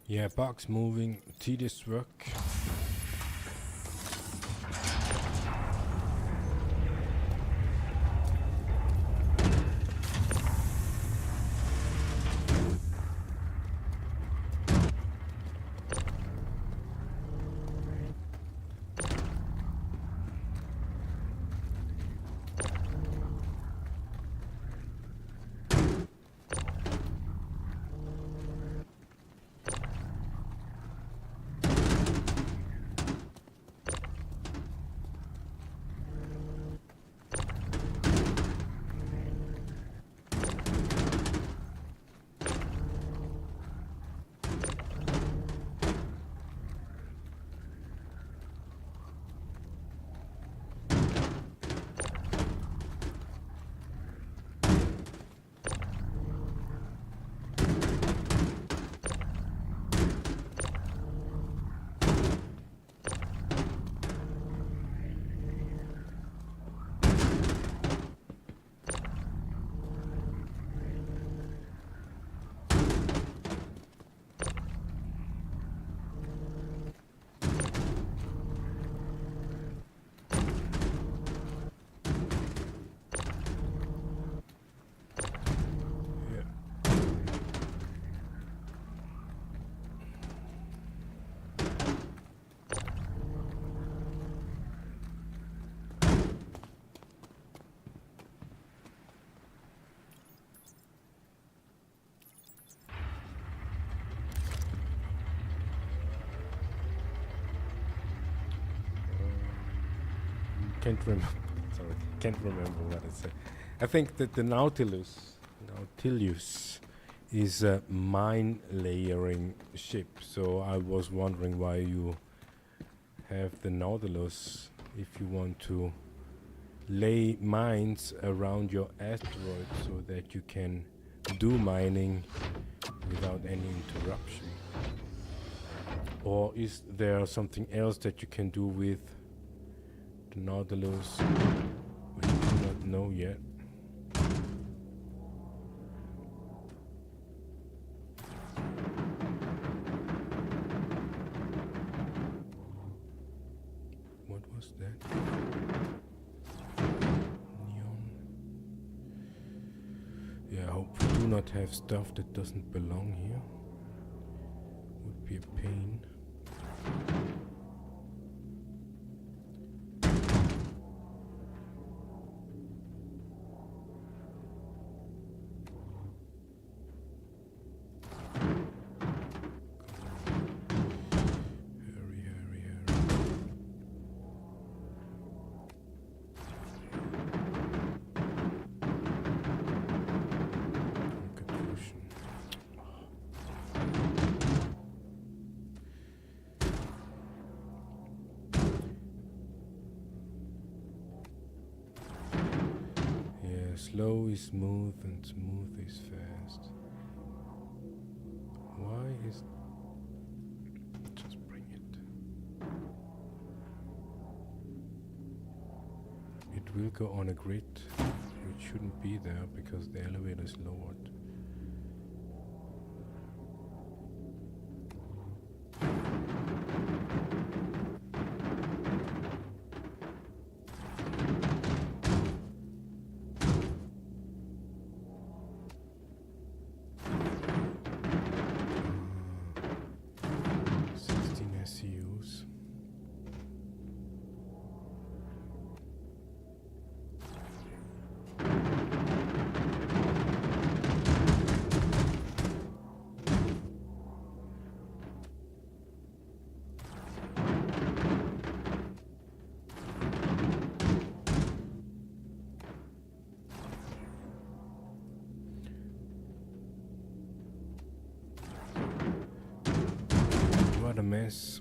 A: Yeah, box moving, tedious work. Can't remember. Sorry, can't remember what I said. I think that the Nautilus is a mine layering ship. So I was wondering why you have the Nautilus if you want to lay mines around your asteroid so that you can do mining without any interruption. Or is there something else that you can do with the Nautilus we do not know yet? What was that? Neon. Yeah, I hope we do not have stuff that doesn't belong here. Would be a pain. Slow is smooth and smooth is fast. Why is... Just bring it. It will go on a grid, which shouldn't be there because the elevator is lowered. SEUs. What a mess.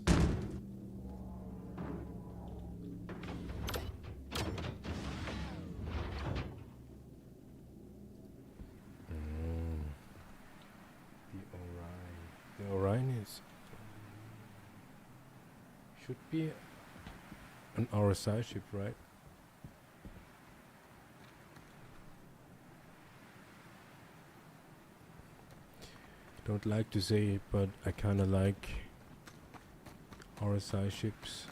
A: The Orion is should be an RSI ship, right? Don't like to say it, but I kinda like RSI ships,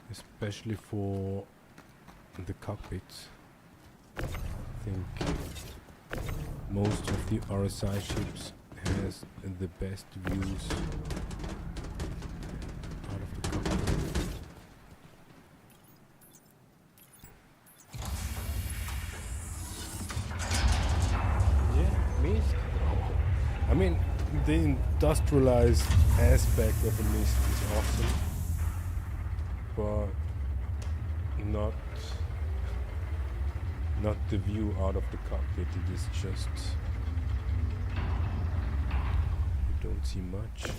A: especially for the cockpits. I think most of the RSI ships has the best views out of the cockpit. Yeah, mist. I mean, the industrialized aspect of a mist is awesome, but not the view out of the cockpit. It is just you don't see much.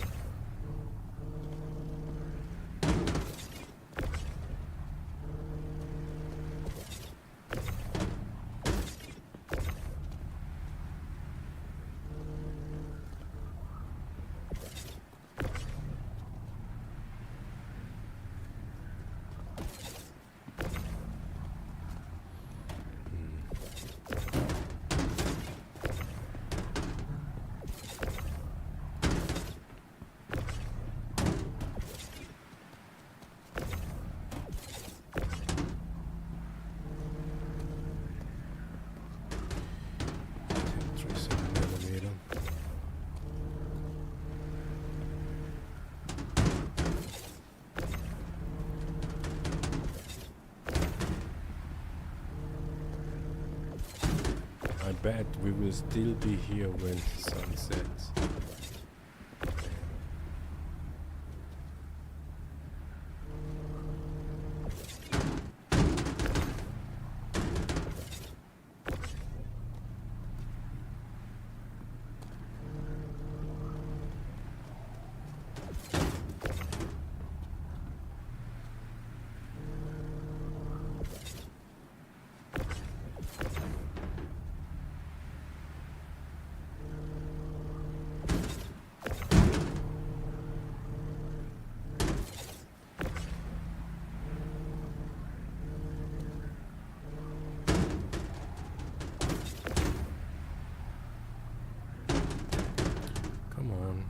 A: I bet we will still be here when the sun sets. Come on.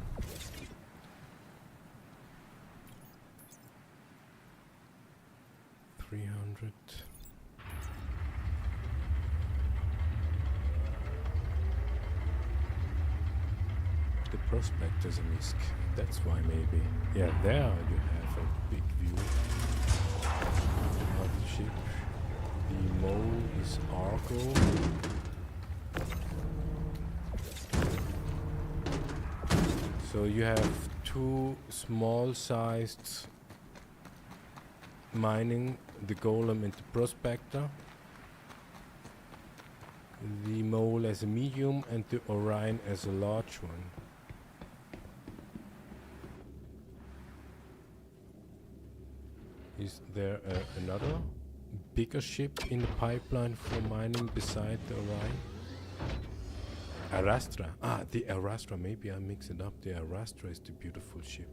A: $300. The prospector's a misc. That's why maybe. Yeah, there you have a big view of the ship. The mole is Argo. So you have two small-sized mining, the golem and the prospector. The mole as a medium and the Orion as a large one. Is there another bigger ship in the pipeline for mining beside the Rhine? Arastra. Ah, the Arastra. Maybe I mix it up. The Arastra is the beautiful ship.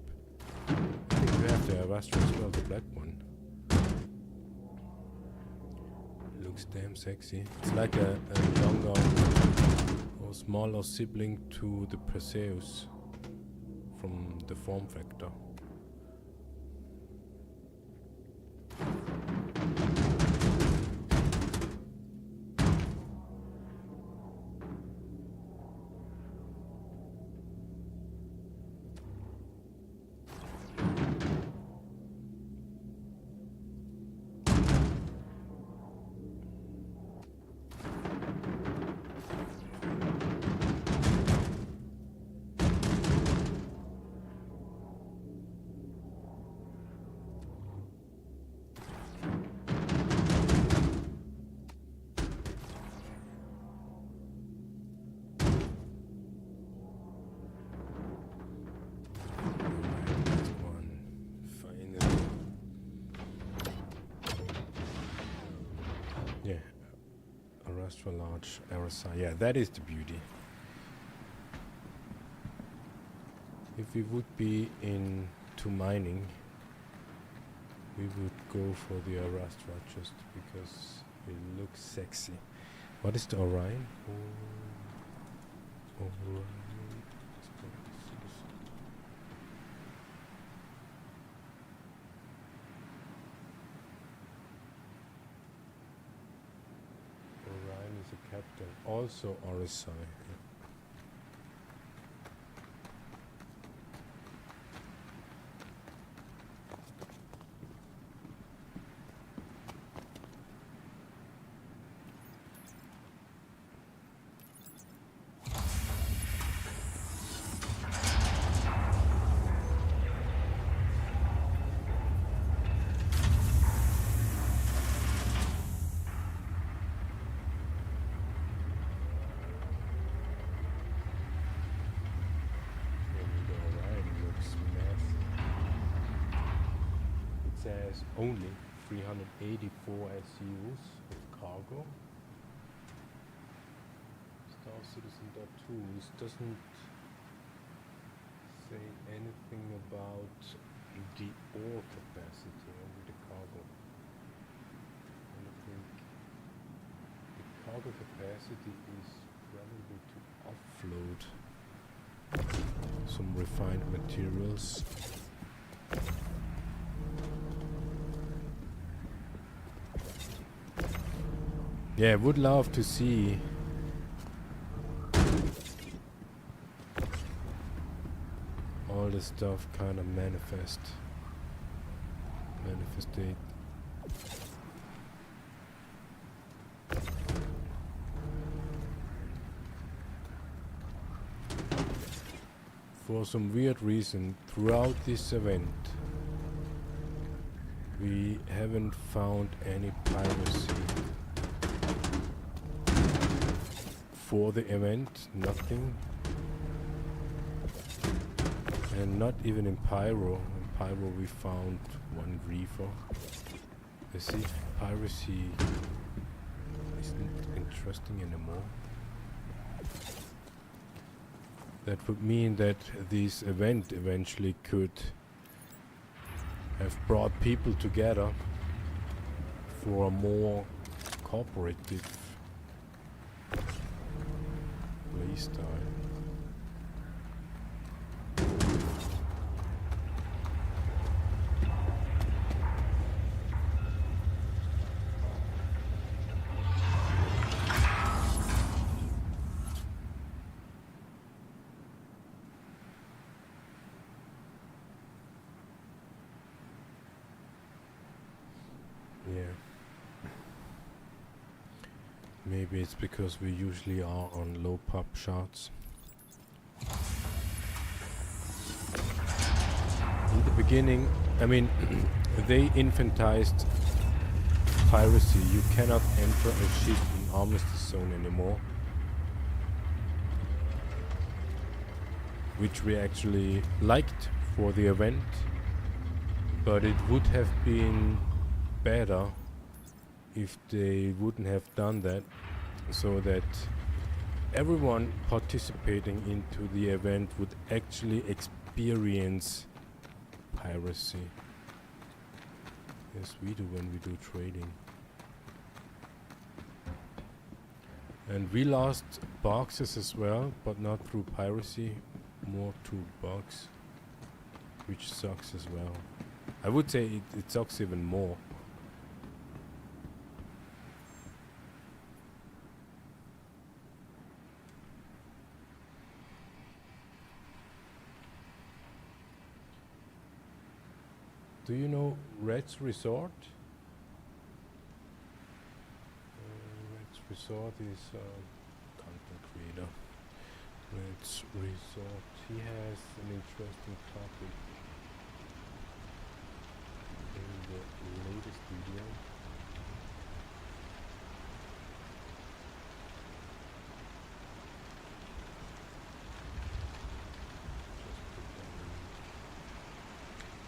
A: I think we have the Arastra as well, the black one. Looks damn sexy. It's like a younger or smaller sibling to the Perseus from the form factor. Yeah, Arastra large Arasa. Yeah, that is the beauty. If we would be into mining, we would go for the Arastra just because it looks sexy. What is the Orion? Orion. Orion is a captain, also RSI. Yeah. Says only 384 SUs with cargo. Star Citizen .2 doesn't say anything about the ore capacity, only the cargo. And I think the cargo capacity is probably to offload some refined materials. Yeah, would love to see all this stuff kind of manifestate. For some weird reason, throughout this event, we haven't found any piracy. For the event, nothing. And not even in Pyro. In Pyro we found one reefer. As if piracy isn't interesting anymore. That would mean that this event eventually could have brought people together for a more cooperative playstyle. Yeah. Maybe it's because we usually are on low pop charts. In the beginning, I mean, they infantized piracy. You cannot enter a ship in armistice zone anymore. Which we actually liked for the event. But it would have been better if they wouldn't have done that, so that everyone participating into the event would actually experience piracy. Yes, we do when we do trading. And we lost boxes as well, but not through piracy, more through bugs, which sucks as well. I would say it sucks even more. Do you know Red's Resort? Red's Resort is a content creator. Red's Resort. He has an interesting topic in the latest video.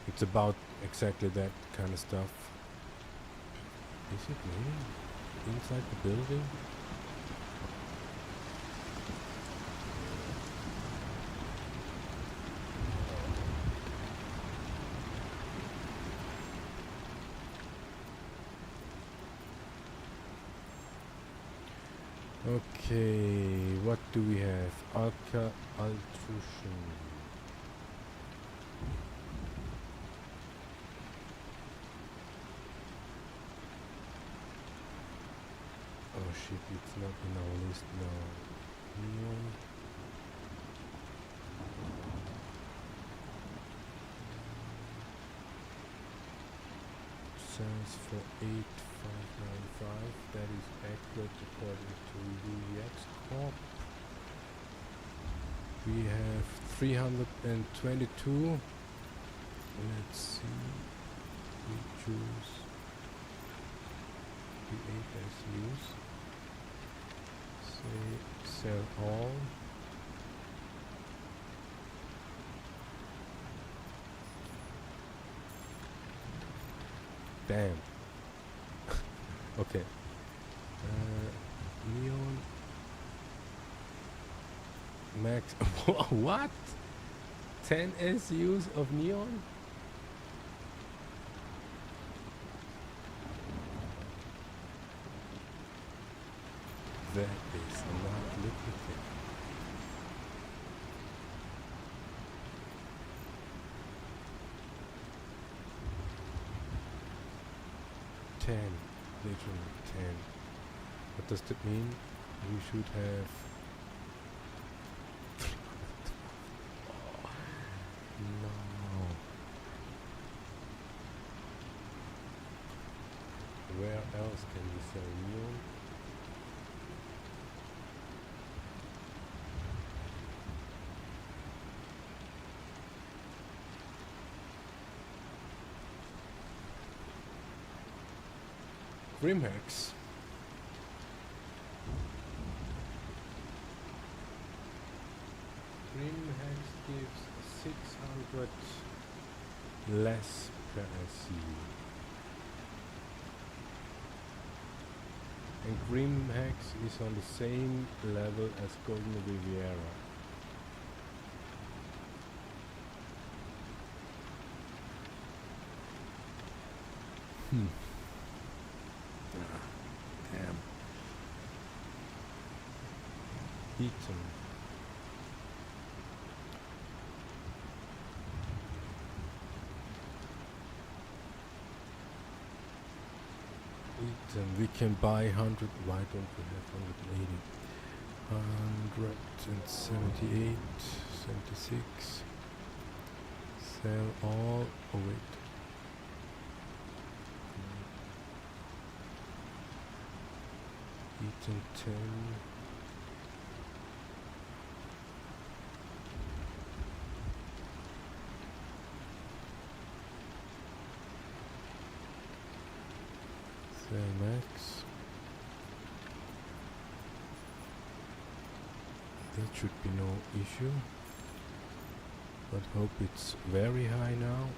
A: It's about exactly that kind of stuff. Is it raining inside the building? Okay, what do we have? Alka Altrution. Oh shit, it's not in our list now. Neon. Sells for 8,595. That is accurate according to UEX Corp. We have 322. Let's see. We choose the 8 SUs. Say sell all. Damn. Okay. Neon Max. What? 10 SUs of Neon? That is not lucrative. Literally 10. What does that mean? We should have no. Where else can we sell neon? Grimhex. Grimhex gives 600 less per SU. And Grimhex is on the same level as Golden Riviera. Damn. Eaton. Eaton. We can buy 100. Why don't we have 180? 178, 76. Sell all. Oh wait. Eaton 10. Sell max. That should be no issue. But hope it's very high now.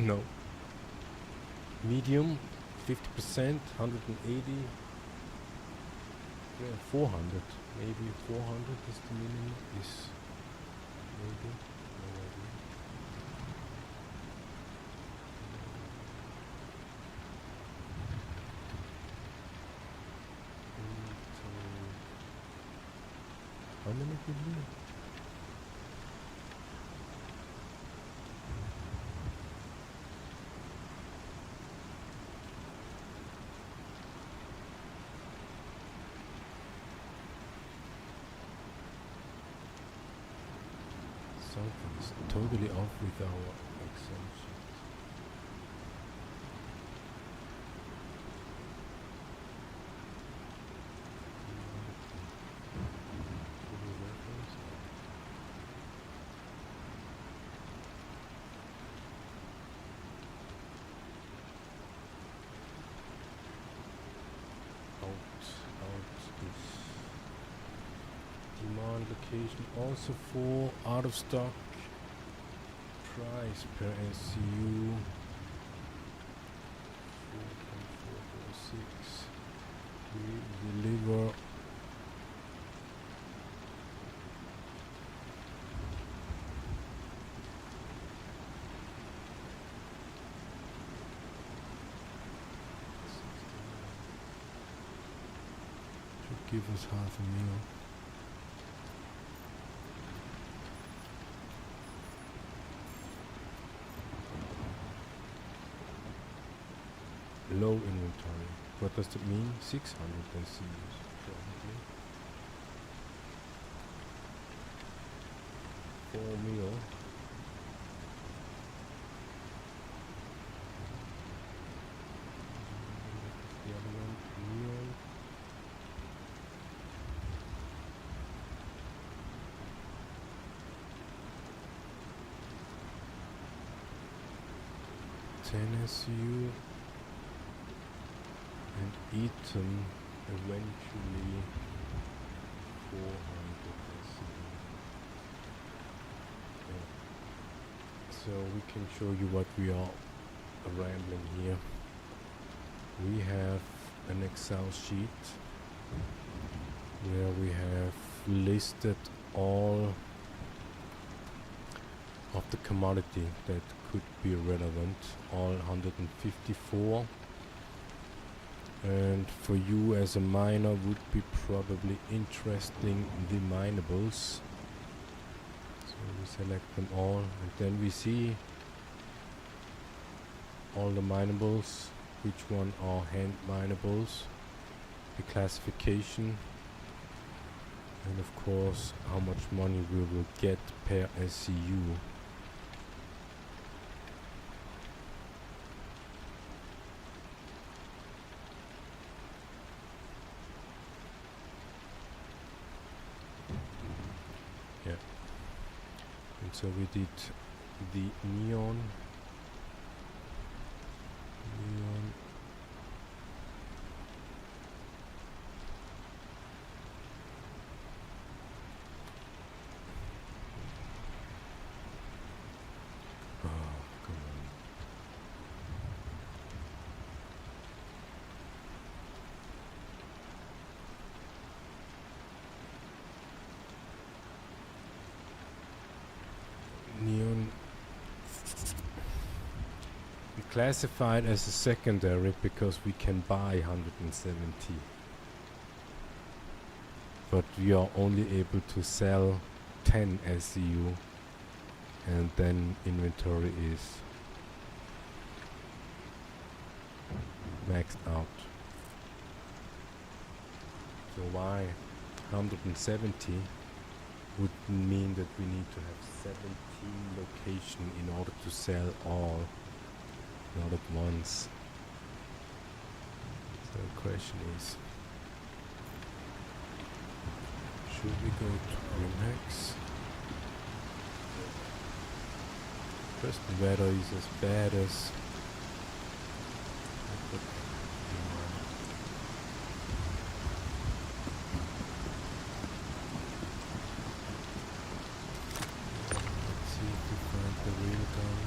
A: No. Medium, 50%, 180. Yeah, 400. Maybe 400 is the minimum. Is maybe. No idea. How many billion? Something is totally off with our Excel sheet. Out this demand location also for out of stock price per SCU 4.446. We deliver should give us half a meal. Low inventory. What does that mean? 600 SCUs, probably. 4 meal. The other one, meal. SCU and Eton eventually 400 SCU. Yeah. So we can show you what we are rambling here. We have an Excel sheet where we have listed all of the commodity that could be relevant, all 154. And for you as a miner would be probably interesting the minables. So we select them all and then we see all the minables, which one are hand minables, the classification, and of course how much money we will get per SCU. Yeah. And so we did the neon. Oh, come on. Neon we classified as a secondary because we can buy 170, but we are only able to sell 10 SCU, and then inventory is maxed out. So why 170 would mean that we need to have 17 locations in order to sell all, not at once. So the question is, should we go to Grimhex? First, the weather is as bad as let's see if we find the real gun.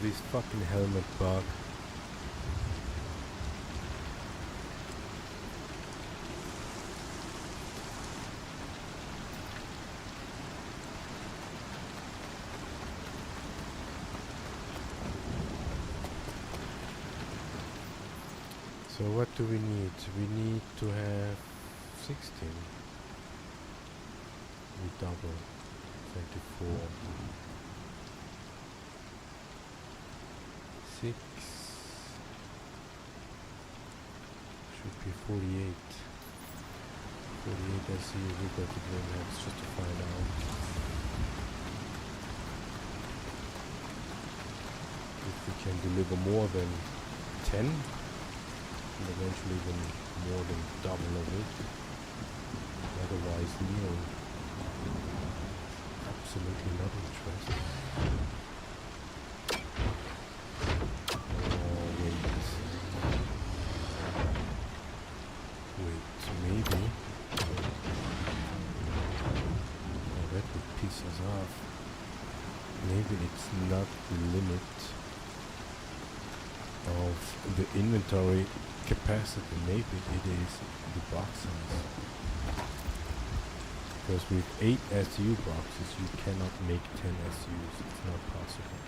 A: this fucking helmet bug. So what do we need? We need to have 16. We double 24. 6 should be 48. 48 I see we got the green maps just to find out. If we can deliver more than 10 and eventually even more than double of it. Otherwise neo. Absolutely not interested. Maybe. Oh, that would piss us off. Maybe it's not the limit of the inventory capacity. Maybe it is the box size. Because with 8 SU boxes you cannot make 10 SUs. It's not possible.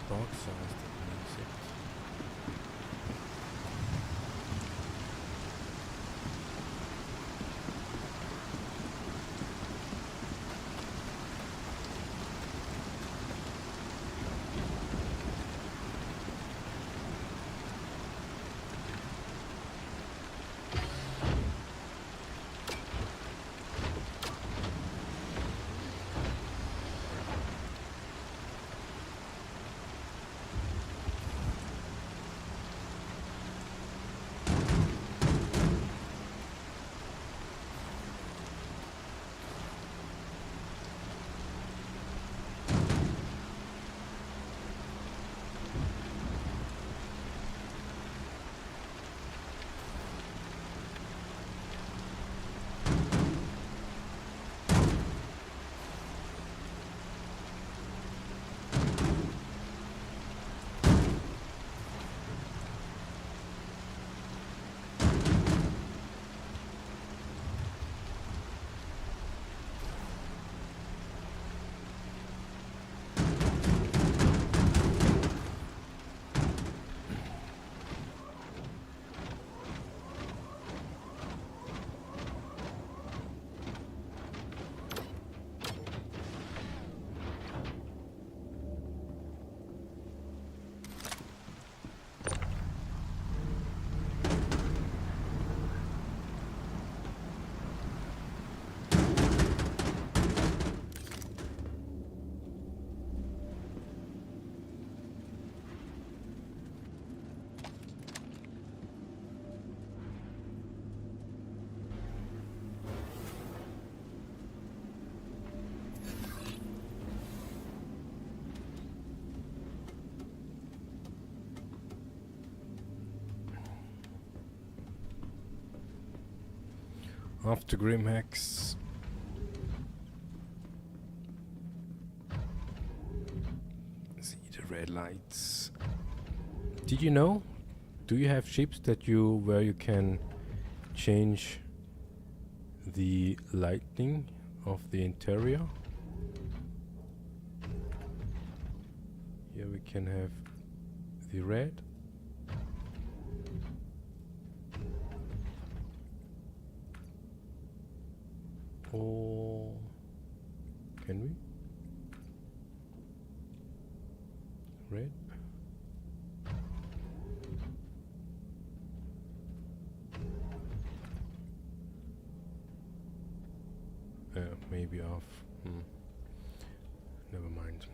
A: Box size that makes it. After Grimhex. See the red lights. Did you know? Do you have ships that where you can change the lighting of the interior? Here we can have the red. Or can we? Red? Maybe off. Never mind.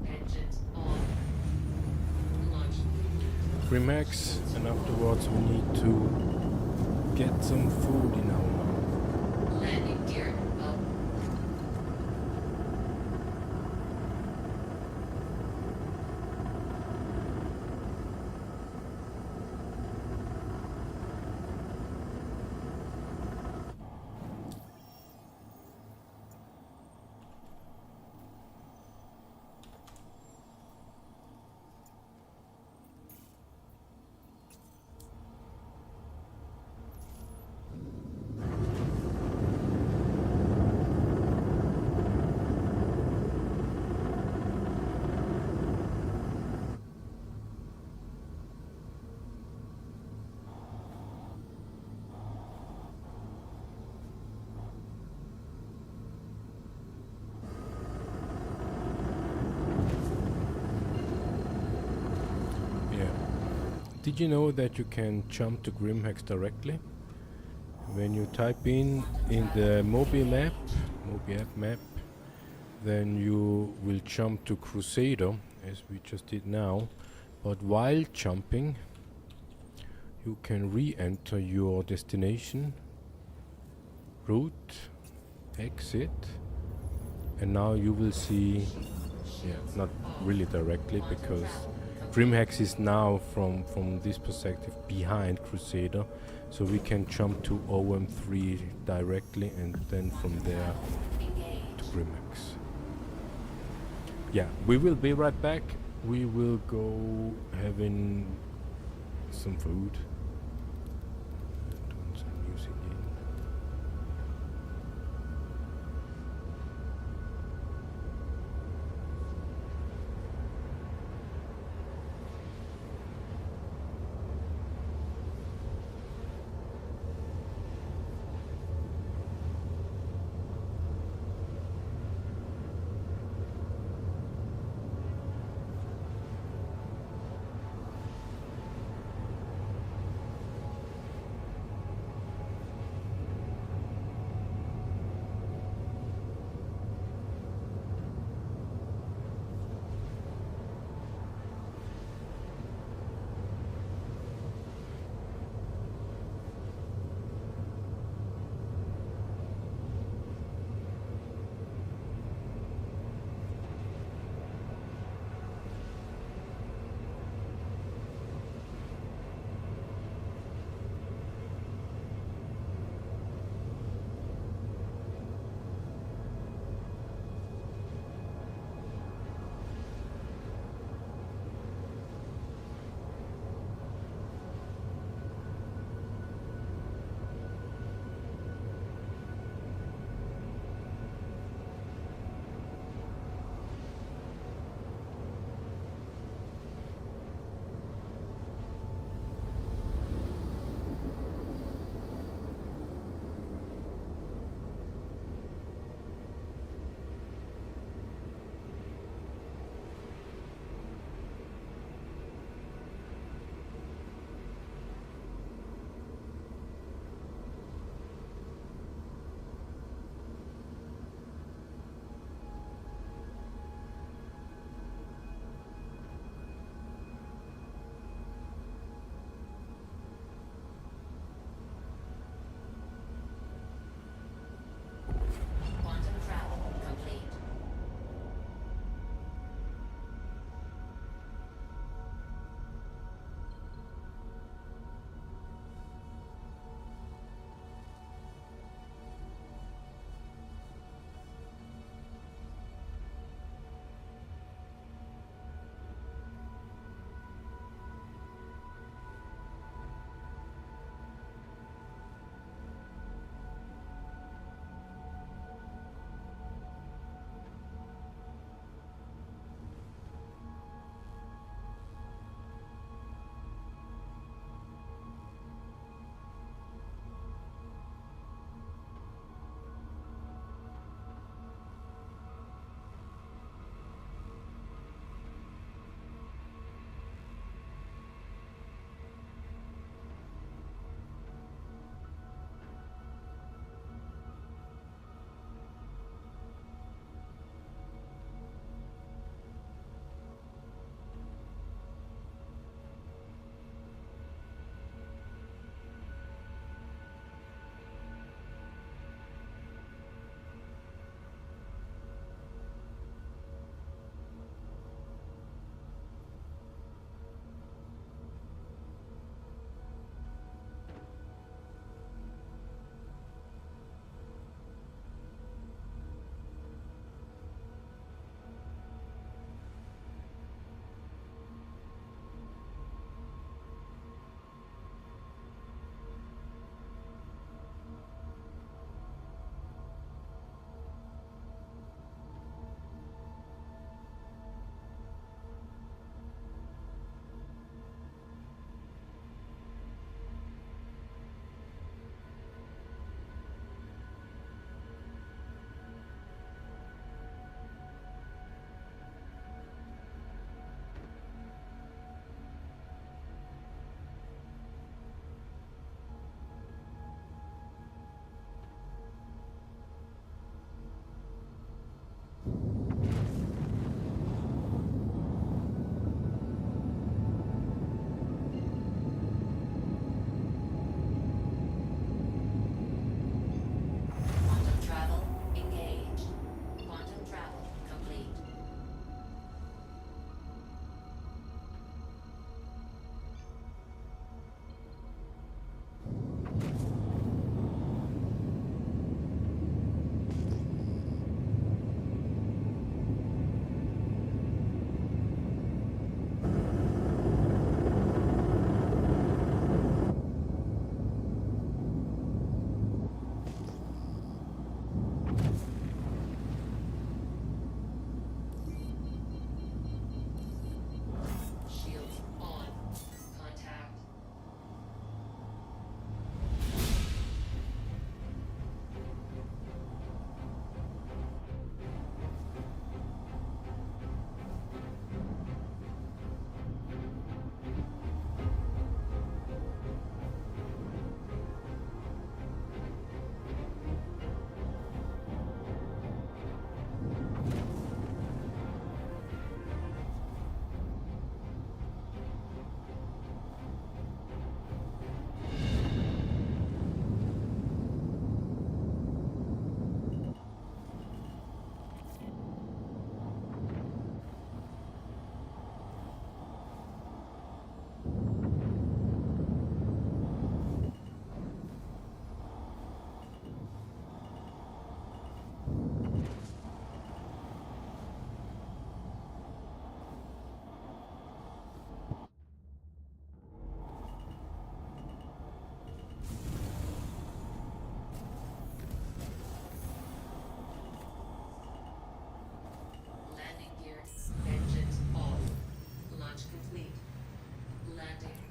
B: Engines on. Launch.
A: Remax, and afterwards we need to get some food in our mouth.
B: Landing gear up.
A: Did you know that you can jump to Grimhex directly? When you type in the Mobi app map, then you will jump to Crusader, as we just did now. But while jumping, you can re-enter your destination, route, exit, and now you will see, not really directly, because Grimhex is now from this perspective behind Crusader, so we can jump to OM3 directly and then from there to Grimhex. Yeah, we will be right back. We will go having some food. Doing some music in.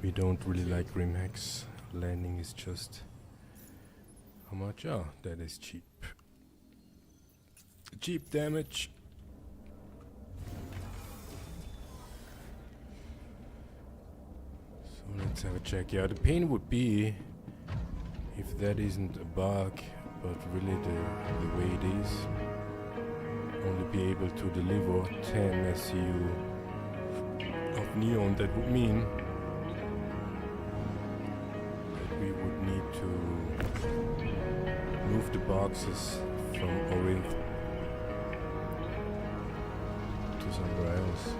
A: We don't really like Grimhex. Landing is just... How much? Oh, that is cheap. Cheap damage. So let's have a check. Yeah, the pain would be if that isn't a bug, but really the way it is. Only be able to deliver 10 SCU of neon. That would mean that we would need to move the boxes from Orinth to somewhere else.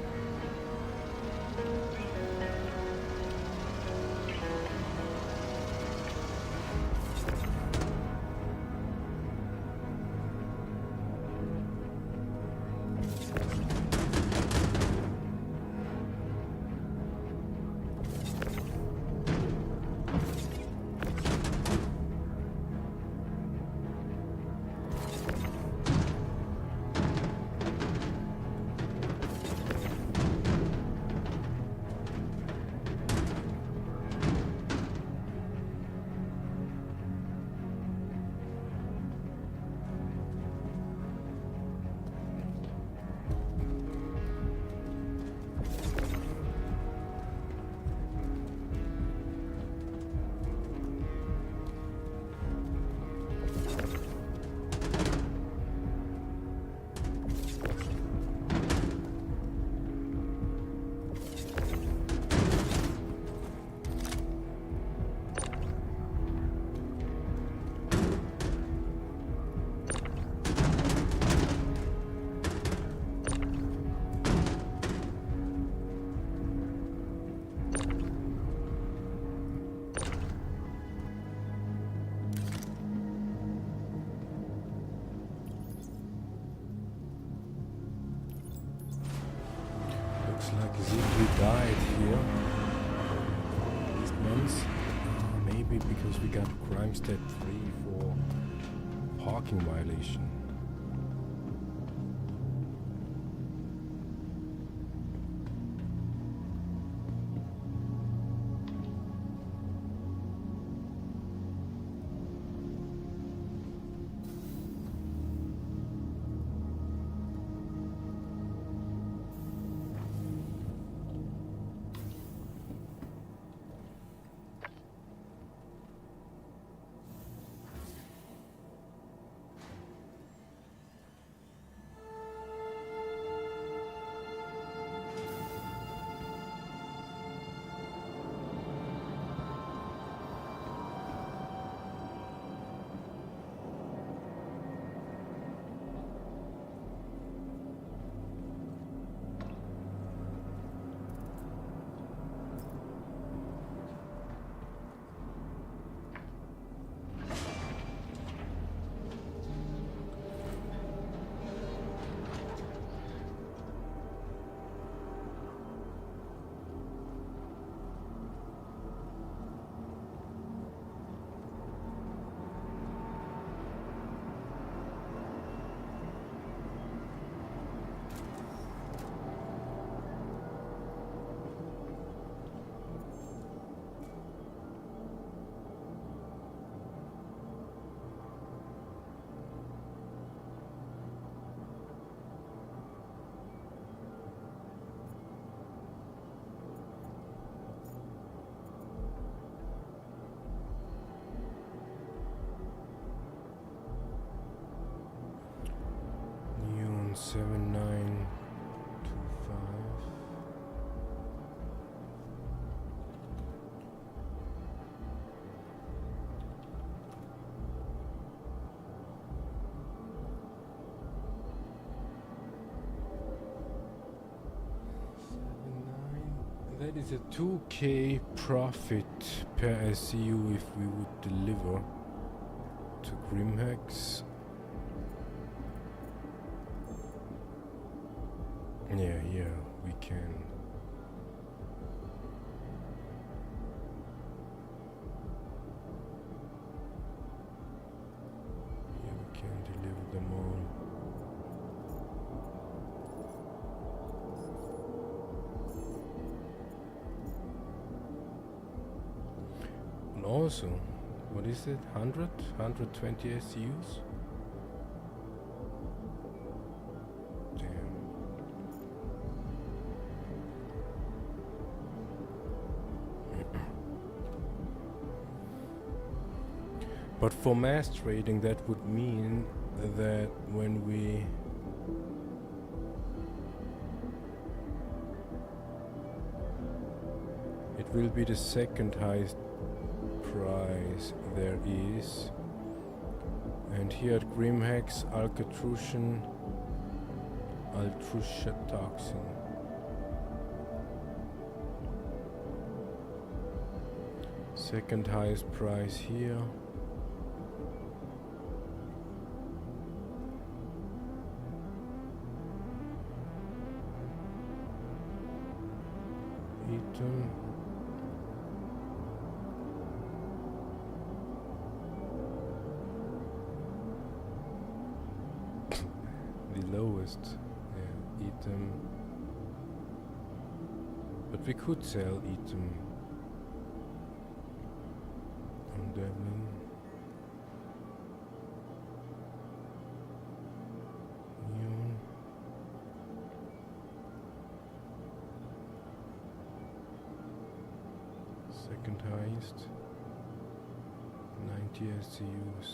A: Like as if we died here. At least once. Maybe because we got crime stat 3 for parking violation. Neon 7925. That is a 2k profit per SCU if we would deliver to Grimhex. Yeah, we can. Yeah, we can deliver them all. And also, what is it? 100? 120 SCUs? Damn. But for mass trading, that would mean that when we it will be the second highest price there is. And here at Grimhex, Alcatrucian toxin. Second highest price here. Eton. The lowest, yeah, Eton. But we could sell Eton on Devlin. Neon. Second highest, 90 SCUs.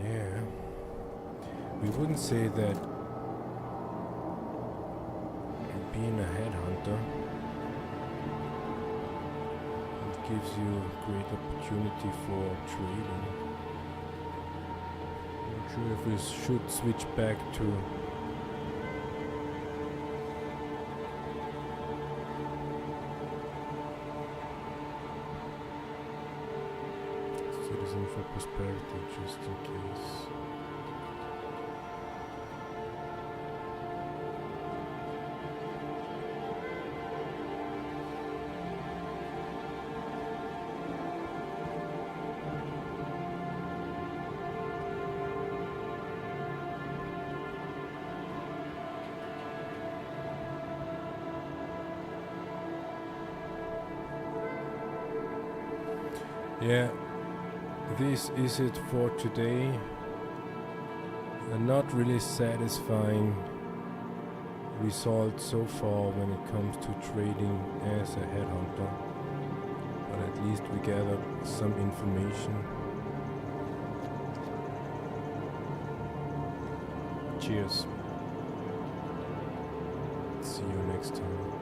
A: Yeah, we wouldn't say that being a headhunter it gives you great opportunity for trading. Not sure if we should switch back to Citizen for Prosperity, just in case. Yeah, this is it for today. A not really satisfying result so far when it comes to trading as a headhunter, but at least we gathered some information. Cheers. See you next time.